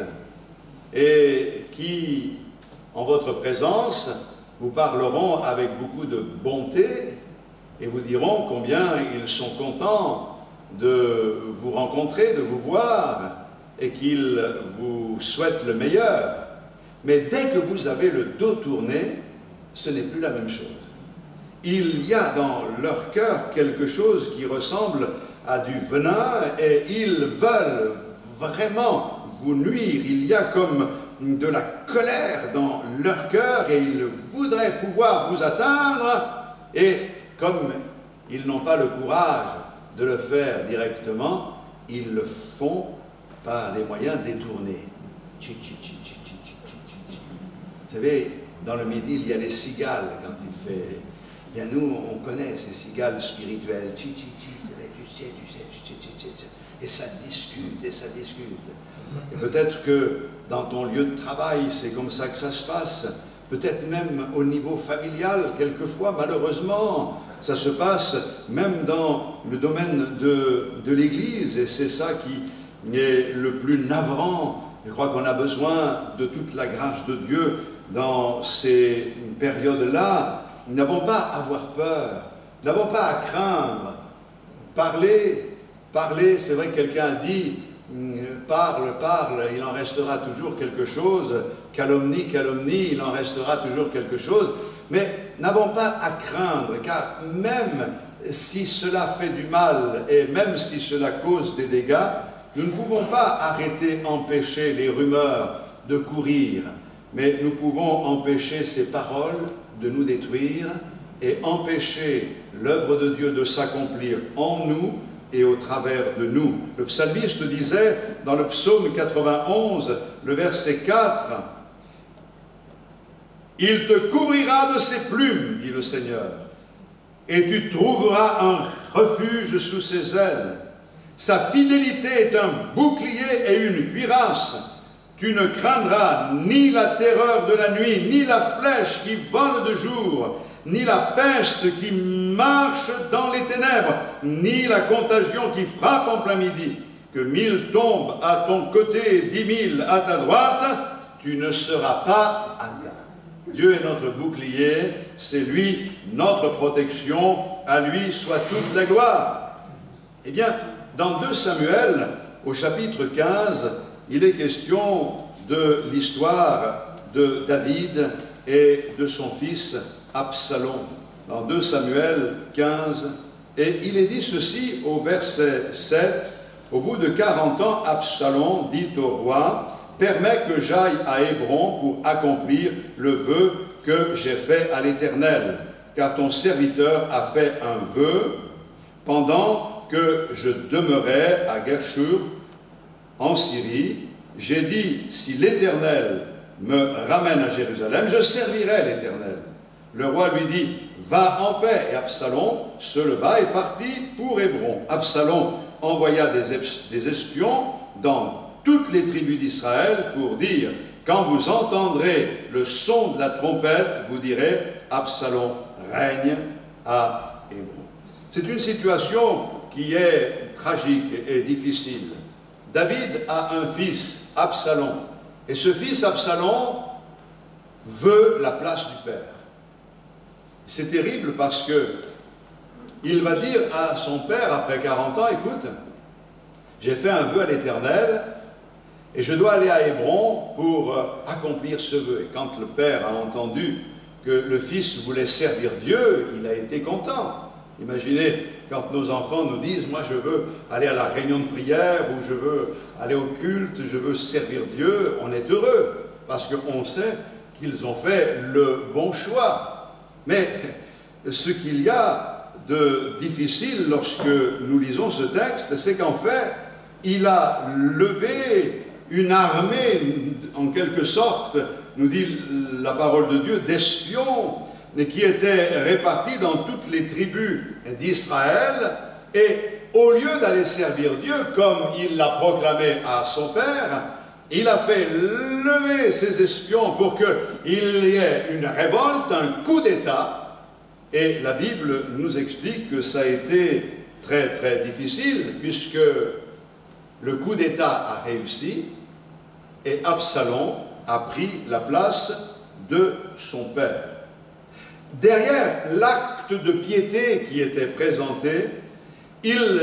et qui, en votre présence, vous parleront avec beaucoup de bonté et vous diront combien ils sont contents de vous rencontrer, de vous voir et qu'ils vous souhaitent le meilleur. Mais dès que vous avez le dos tourné, ce n'est plus la même chose. Il y a dans leur cœur quelque chose qui ressemble à du venin et ils veulent vraiment vous nuire. Il y a comme de la colère dans leur cœur et ils voudraient pouvoir vous atteindre, et comme ils n'ont pas le courage de le faire directement, ils le font par des moyens détournés. Vous savez, dans le Midi, il y a les cigales quand il fait... Bien, nous, on connaît ces cigales spirituelles. Et ça discute, et ça discute. Et peut-être que dans ton lieu de travail, c'est comme ça que ça se passe. Peut-être même au niveau familial, quelquefois, malheureusement, ça se passe même dans le domaine de l'Église. Et c'est ça qui est le plus navrant. Je crois qu'on a besoin de toute la grâce de Dieu dans ces périodes-là. Nous n'avons pas à avoir peur, nous n'avons pas à craindre. Parler, c'est vrai que quelqu'un a dit, parle, il en restera toujours quelque chose, calomnie, il en restera toujours quelque chose, mais n'avons pas à craindre, car même si cela fait du mal, et même si cela cause des dégâts, nous ne pouvons pas empêcher les rumeurs de courir, mais nous pouvons empêcher ces paroles de nous détruire et empêcher l'œuvre de Dieu de s'accomplir en nous et au travers de nous. Le psalmiste disait dans le psaume 91, le verset 4, « Il te couvrira de ses plumes, dit le Seigneur, et tu trouveras un refuge sous ses ailes. Sa fidélité est un bouclier et une cuirasse. Tu ne craindras ni la terreur de la nuit, ni la flèche qui vole de jour, ni la peste qui marche dans les ténèbres, ni la contagion qui frappe en plein midi. Que 1000 tombent à ton côté et 10 000 à ta droite, tu ne seras pas atteint. » Dieu est notre bouclier, c'est lui notre protection, à lui soit toute la gloire. Eh bien, dans 2 Samuel, au chapitre 15, il est question de l'histoire de David et de son fils Absalom. Dans 2 Samuel 15, et il est dit ceci au verset 7, « Au bout de 40 ans, Absalom dit au roi, « Permets que j'aille à Hébron pour accomplir le vœu que j'ai fait à l'Éternel, car ton serviteur a fait un vœu pendant que je demeurais à Guershur, en Syrie. J'ai dit, si l'Éternel me ramène à Jérusalem, je servirai l'Éternel. » Le roi lui dit, « Va en paix. » Et Absalom se leva et partit pour Hébron. Absalom envoya des espions dans toutes les tribus d'Israël pour dire, « Quand vous entendrez le son de la trompette, vous direz, Absalom règne à Hébron. » C'est une situation qui est tragique et difficile. David a un fils, Absalom, et ce fils, Absalom, veut la place du père. C'est terrible parce que il va dire à son père, après 40 ans, « Écoute, j'ai fait un vœu à l'Éternel, et je dois aller à Hébron pour accomplir ce vœu. » Et quand le père a entendu que le fils voulait servir Dieu, il a été content. Imaginez quand nos enfants nous disent « Moi je veux aller à la réunion de prière » ou « Je veux aller au culte, je veux servir Dieu », on est heureux parce qu'on sait qu'ils ont fait le bon choix. Mais ce qu'il y a de difficile lorsque nous lisons ce texte, c'est qu'en fait, il a levé une armée, en quelque sorte, nous dit la parole de Dieu, d'espions qui étaient répartis dans toutes les tribus d'Israël, et au lieu d'aller servir Dieu, comme il l'a proclamé à son père, il a fait lever ses espions pour qu'il y ait une révolte, un coup d'État, et la Bible nous explique que ça a été très très difficile, puisque le coup d'État a réussi, et Absalom a pris la place de son père. Derrière l'acte de piété qui était présenté, il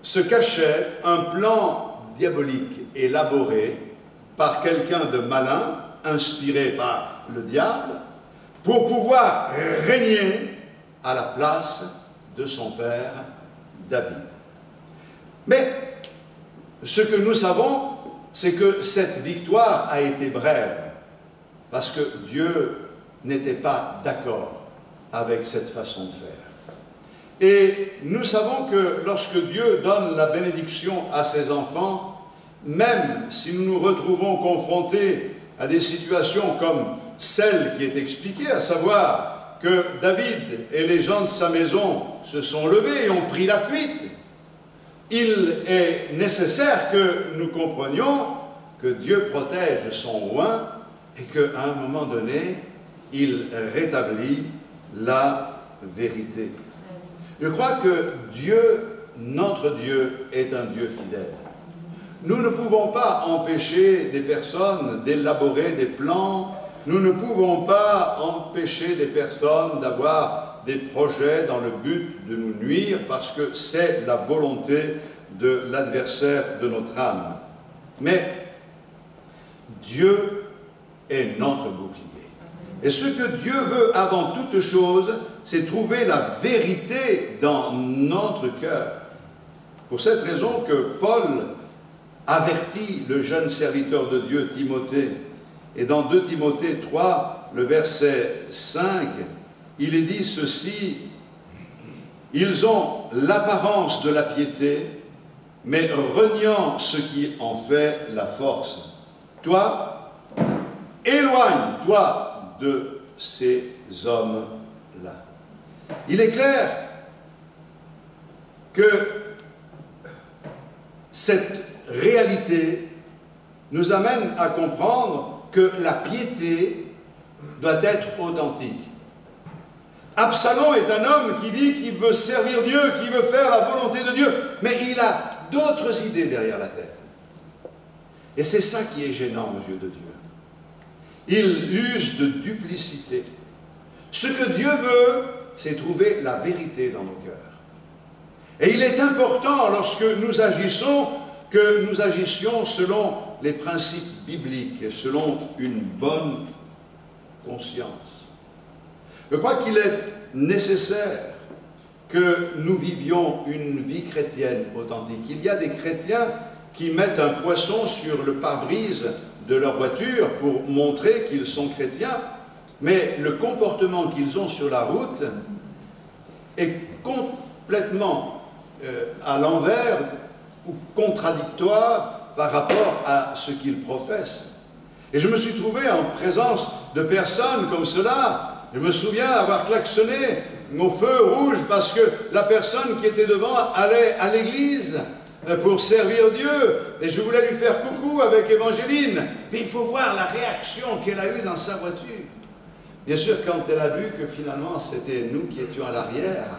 se cachait un plan diabolique élaboré par quelqu'un de malin inspiré par le diable, pour pouvoir régner à la place de son père David. Mais ce que nous savons, c'est que cette victoire a été brève, parce que Dieu n'était pas d'accord avec cette façon de faire. Et nous savons que lorsque Dieu donne la bénédiction à ses enfants, même si nous nous retrouvons confrontés à des situations comme celle qui est expliquée, à savoir que David et les gens de sa maison se sont levés et ont pris la fuite, il est nécessaire que nous comprenions que Dieu protège son roi et qu'à un moment donné, il rétablit la vérité. Je crois que Dieu, notre Dieu, est un Dieu fidèle. Nous ne pouvons pas empêcher des personnes d'élaborer des plans, nous ne pouvons pas empêcher des personnes d'avoir des projets dans le but de nous nuire, parce que c'est la volonté de l'adversaire de notre âme. Mais Dieu est notre bouclier. Et ce que Dieu veut avant toute chose, c'est trouver la vérité dans notre cœur. Pour cette raison que Paul avertit le jeune serviteur de Dieu, Timothée, et dans 2 Timothée 3, le verset 5, il est dit ceci: ils ont l'apparence de la piété, mais reniant ce qui en fait la force. Toi, éloigne-toi de ces hommes-là. Il est clair que cette réalité nous amène à comprendre que la piété doit être authentique. Absalom est un homme qui dit qu'il veut servir Dieu, qu'il veut faire la volonté de Dieu, mais il a d'autres idées derrière la tête. Et c'est ça qui est gênant aux yeux de Dieu. Il use de duplicité. Ce que Dieu veut, c'est trouver la vérité dans nos cœurs. Et il est important, lorsque nous agissons, que nous agissions selon les principes bibliques, selon une bonne conscience. Je crois qu'il est nécessaire que nous vivions une vie chrétienne authentique. Il y a des chrétiens qui mettent un poisson sur le pare-brise de leur voiture pour montrer qu'ils sont chrétiens, mais le comportement qu'ils ont sur la route est complètement à l'envers ou contradictoire par rapport à ce qu'ils professent. Et je me suis trouvé en présence de personnes comme cela. Je me souviens avoir klaxonné au feu rouge parce que la personne qui était devant allait à l'église pour servir Dieu, et je voulais lui faire coucou avec Évangéline, mais il faut voir la réaction qu'elle a eue dans sa voiture. Bien sûr, quand elle a vu que finalement c'était nous qui étions à l'arrière,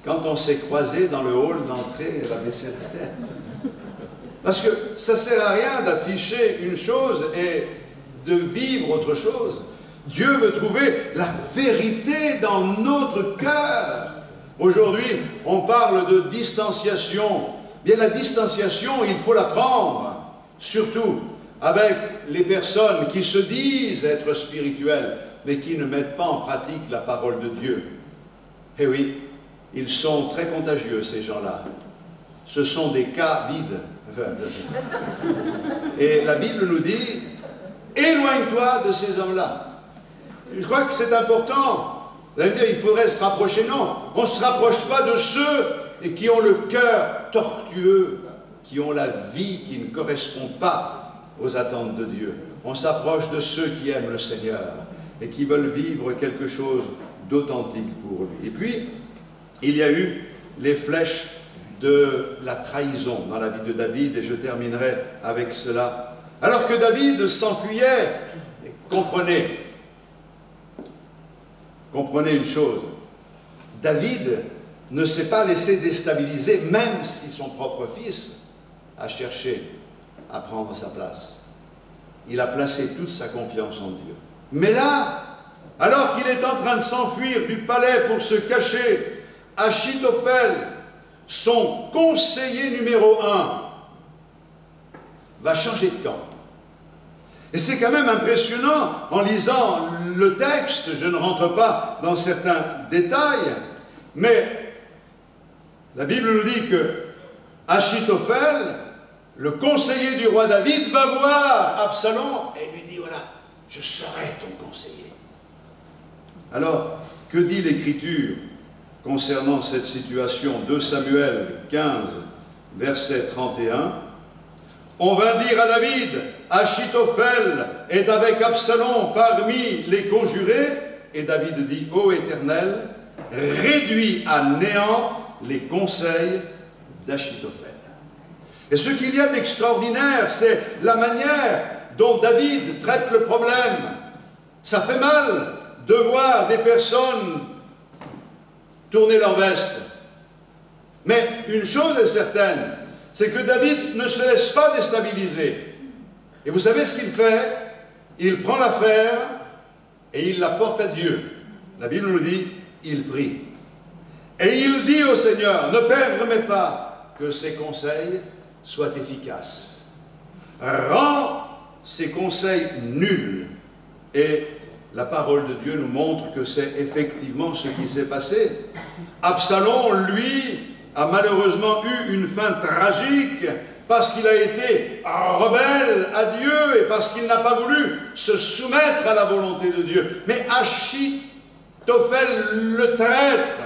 quand on s'est croisés dans le hall d'entrée, elle a baissé la tête. Parce que ça ne sert à rien d'afficher une chose et de vivre autre chose. Dieu veut trouver la vérité dans notre cœur. Aujourd'hui, on parle de distanciation. Bien, la distanciation, il faut la prendre, surtout avec les personnes qui se disent être spirituelles, mais qui ne mettent pas en pratique la parole de Dieu. Eh oui, ils sont très contagieux, ces gens-là. Ce sont des cas vides. Et la Bible nous dit, éloigne-toi de ces hommes-là. Je crois que c'est important. Vous allez me dire, il faudrait se rapprocher. Non, on ne se rapproche pas de ceux qui ont le cœur tortueux, qui ont la vie qui ne correspond pas aux attentes de Dieu. On s'approche de ceux qui aiment le Seigneur et qui veulent vivre quelque chose d'authentique pour lui. Et puis, il y a eu les flèches de la trahison dans la vie de David, et je terminerai avec cela. Alors que David s'enfuyait, comprenez une chose, David ne s'est pas laissé déstabiliser, même si son propre fils a cherché à prendre sa place. Il a placé toute sa confiance en Dieu. Mais là, alors qu'il est en train de s'enfuir du palais pour se cacher, Achitophel, son conseiller numéro 1, va changer de camp. Et c'est quand même impressionnant en lisant le texte, je ne rentre pas dans certains détails, mais la Bible nous dit que Achitophel, le conseiller du roi David, va voir Absalom et lui dit, voilà, je serai ton conseiller. Alors, que dit l'Écriture concernant cette situation? 2 Samuel 15, verset 31. On vint dire à David, Achitophel est avec Absalom parmi les conjurés. Et David dit, ô Éternel, réduis à néant les conseils d'Achitophel. Et ce qu'il y a d'extraordinaire, c'est la manière dont David traite le problème. Ça fait mal de voir des personnes tourner leur veste. Mais une chose est certaine, c'est que David ne se laisse pas déstabiliser. Et vous savez ce qu'il fait? Il prend l'affaire et il la porte à Dieu. La Bible nous dit, il prie. Et il dit au Seigneur, ne permets pas que ses conseils soient efficaces. Rends ses conseils nuls. Et la parole de Dieu nous montre que c'est effectivement ce qui s'est passé. Absalom, lui, a malheureusement eu une fin tragique parce qu'il a été rebelle à Dieu et parce qu'il n'a pas voulu se soumettre à la volonté de Dieu. Mais Achitophel, le traître,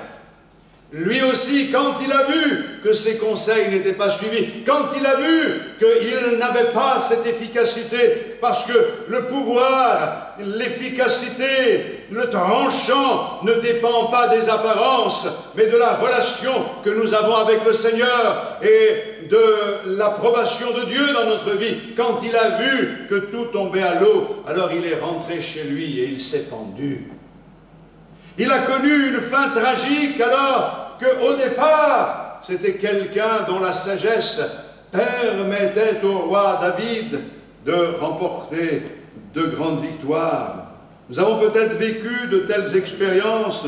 lui aussi, quand il a vu que ses conseils n'étaient pas suivis, quand il a vu qu'il n'avait pas cette efficacité, parce que le pouvoir, l'efficacité, le tranchant ne dépend pas des apparences, mais de la relation que nous avons avec le Seigneur et de l'approbation de Dieu dans notre vie. Quand il a vu que tout tombait à l'eau, alors il est rentré chez lui et il s'est pendu. Il a connu une fin tragique alors qu'au départ, c'était quelqu'un dont la sagesse permettait au roi David de remporter de grandes victoires. Nous avons peut-être vécu de telles expériences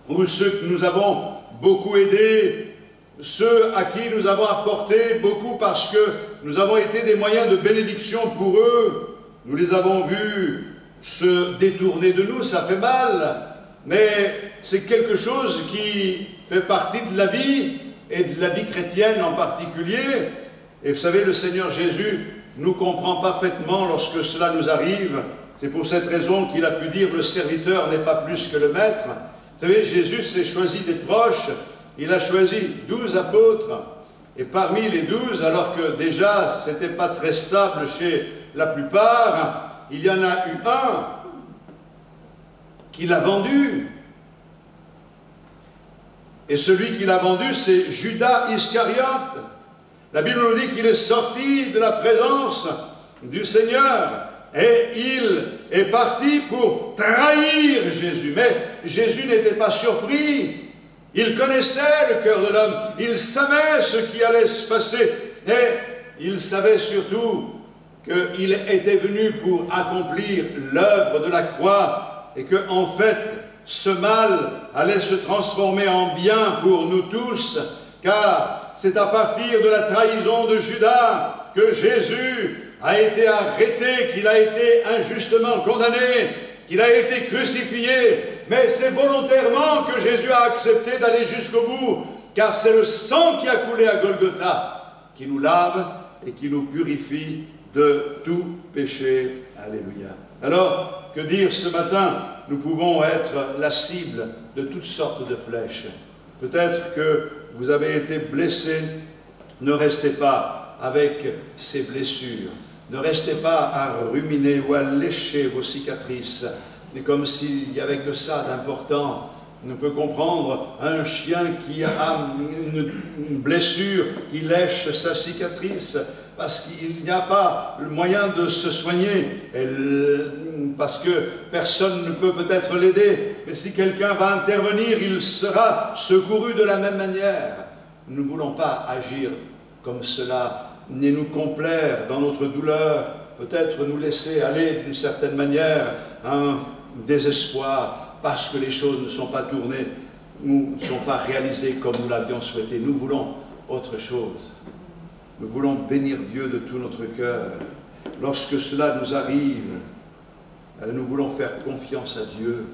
où ceux que nous avons beaucoup aidés, ceux à qui nous avons apporté beaucoup parce que nous avons été des moyens de bénédiction pour eux, nous les avons vus se détourner de nous, ça fait mal. Mais c'est quelque chose qui fait partie de la vie, et de la vie chrétienne en particulier. Et vous savez, le Seigneur Jésus nous comprend parfaitement lorsque cela nous arrive. C'est pour cette raison qu'il a pu dire « le serviteur n'est pas plus que le maître ». Vous savez, Jésus s'est choisi des proches, il a choisi 12 apôtres. Et parmi les 12, alors que déjà c'était pas très stable chez la plupart, il y en a eu un qui l'a vendu. Et celui qui l'a vendu, c'est Judas Iscariote. La Bible nous dit qu'il est sorti de la présence du Seigneur et il est parti pour trahir Jésus. Mais Jésus n'était pas surpris. Il connaissait le cœur de l'homme. Il savait ce qui allait se passer. Et il savait surtout qu'il était venu pour accomplir l'œuvre de la croix. Et que, en fait, ce mal allait se transformer en bien pour nous tous, car c'est à partir de la trahison de Judas que Jésus a été arrêté, qu'il a été injustement condamné, qu'il a été crucifié. Mais c'est volontairement que Jésus a accepté d'aller jusqu'au bout, car c'est le sang qui a coulé à Golgotha qui nous lave et qui nous purifie de tout péché. Alléluia. Alors, que dire ce matin? Nous pouvons être la cible de toutes sortes de flèches. Peut-être que vous avez été blessé. Ne restez pas avec ces blessures. Ne restez pas à ruminer ou à lécher vos cicatrices. Et comme s'il n'y avait que ça d'important. On peut comprendre un chien qui a une blessure, qui lèche sa cicatrice, parce qu'il n'y a pas le moyen de se soigner, parce que personne ne peut peut-être l'aider. Mais si quelqu'un va intervenir, il sera secouru de la même manière. Nous ne voulons pas agir comme cela, ni nous complaire dans notre douleur, peut-être nous laisser aller d'une certaine manière un désespoir, parce que les choses ne sont pas tournées, ou ne sont pas réalisées comme nous l'avions souhaité. Nous voulons autre chose. Nous voulons bénir Dieu de tout notre cœur. lorsque cela nous arrive, nous voulons faire confiance à Dieu.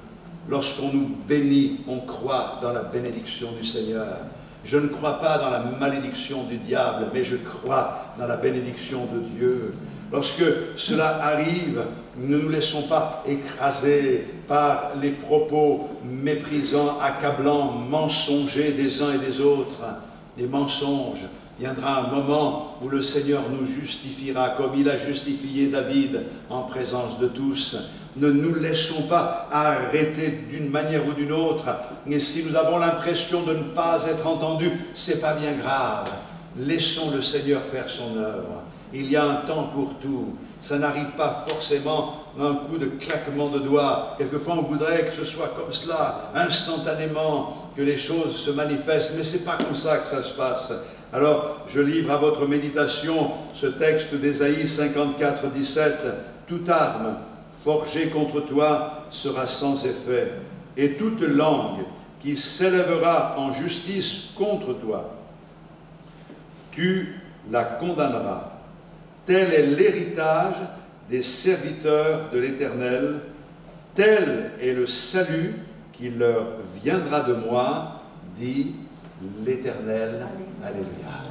Lorsqu'on nous bénit, on croit dans la bénédiction du Seigneur. Je ne crois pas dans la malédiction du diable, mais je crois dans la bénédiction de Dieu. Lorsque cela arrive, ne nous laissons pas écraser par les propos méprisants, accablants, mensongers des uns et des autres. Des mensonges. Viendra un moment où le Seigneur nous justifiera comme il a justifié David en présence de tous. Ne nous laissons pas arrêter d'une manière ou d'une autre. Et si nous avons l'impression de ne pas être entendus, c'est pas bien grave. Laissons le Seigneur faire son œuvre. Il y a un temps pour tout. Ça n'arrive pas forcément d'un coup de claquement de doigts. Quelquefois, on voudrait que ce soit comme cela, instantanément, que les choses se manifestent. Mais c'est pas comme ça que ça se passe. Alors, je livre à votre méditation ce texte d'Ésaïe 54, 17. Toute arme forgée contre toi sera sans effet, et toute langue qui s'élèvera en justice contre toi, tu la condamneras. Tel est l'héritage des serviteurs de l'Éternel, tel est le salut qui leur viendra de moi, dit l'Éternel. Alléluia.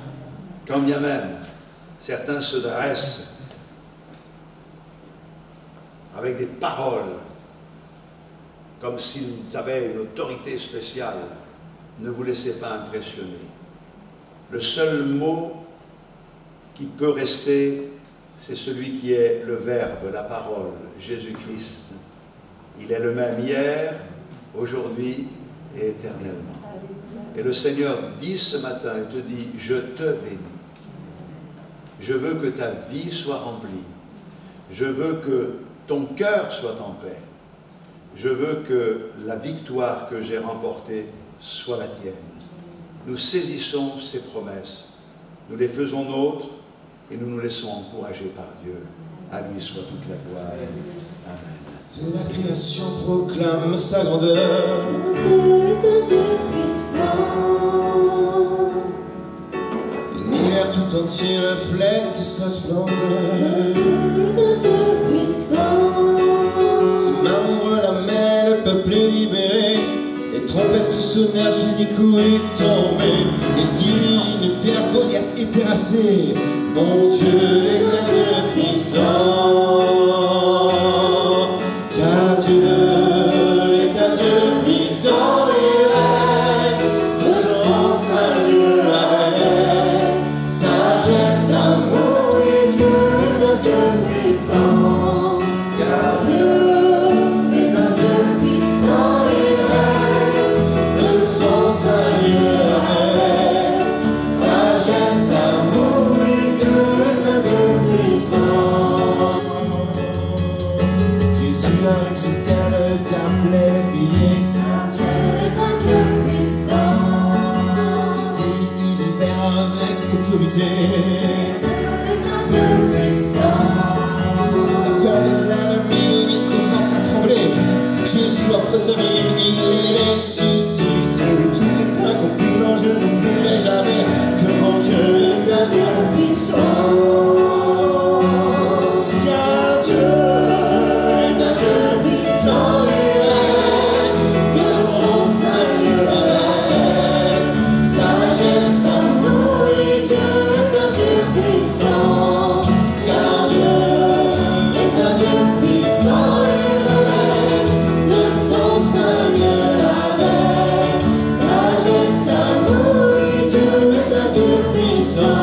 Quand bien même certains se dressent avec des paroles comme s'ils avaient une autorité spéciale, ne vous laissez pas impressionner. Le seul mot qui peut rester, c'est celui qui est le Verbe, la parole, Jésus-Christ. Il est le même hier, aujourd'hui et éternellement. Et le Seigneur dit ce matin, il te dit, je te bénis. Je veux que ta vie soit remplie. Je veux que ton cœur soit en paix. Je veux que la victoire que j'ai remportée soit la tienne. Nous saisissons ces promesses, nous les faisons nôtres et nous nous laissons encourager par Dieu. À lui soit toute la gloire. Amen. Toute la création proclame sa grandeur. Dieu est un Dieu puissant. L'univers tout entier reflète sa splendeur. Dieu est un Dieu puissant. Ses mains ouvrent la mer, le peuple est libéré. Les trompettes sonnèrent, Jéricho est tombé. Il dirige une terre, Goliath est terrassé. Mon Dieu est un Dieu puissant. Car Dieu est un Dieu puissant. Il règne de son salut avec sagesse, amour. Oui, Dieu est un Dieu puissant. Car Dieu est un Dieu puissant. Il règne de son salut avec sagesse, amour. Oui, Dieu est un Dieu puissant. Jésus arrive sur terre, le diable est fini. Car Dieu est un Dieu puissant. Il libère avec autorité. Dieu est un Dieu puissant. La peur de l'ennemi lui commence à trembler. Jésus offre sa vie, il est ressuscité. Oui, tout est accompli, non, je n'oublierai jamais que mon Dieu est un Dieu puissant. Car Dieu est un Dieu puissant, il règne de son salut avec sagesse, amour. Oui, Dieu est un Dieu puissant. Car Dieu Est un Dieu puissant. Il règne de son salut avec sagesse, amour. Oui, Dieu est un Dieu puissant.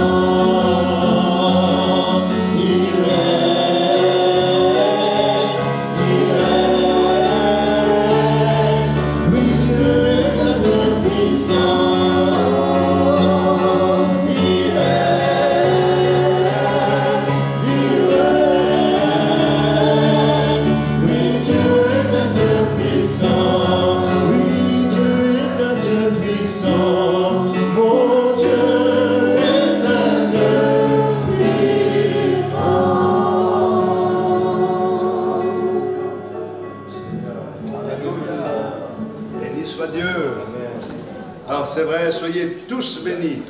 C'est vrai, soyez tous bénis.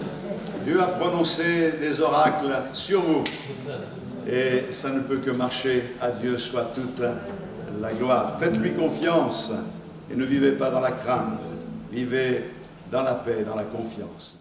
Dieu a prononcé des oracles sur vous. Et ça ne peut que marcher. À Dieu soit toute la gloire. Faites-lui confiance et ne vivez pas dans la crainte. Vivez dans la paix, dans la confiance.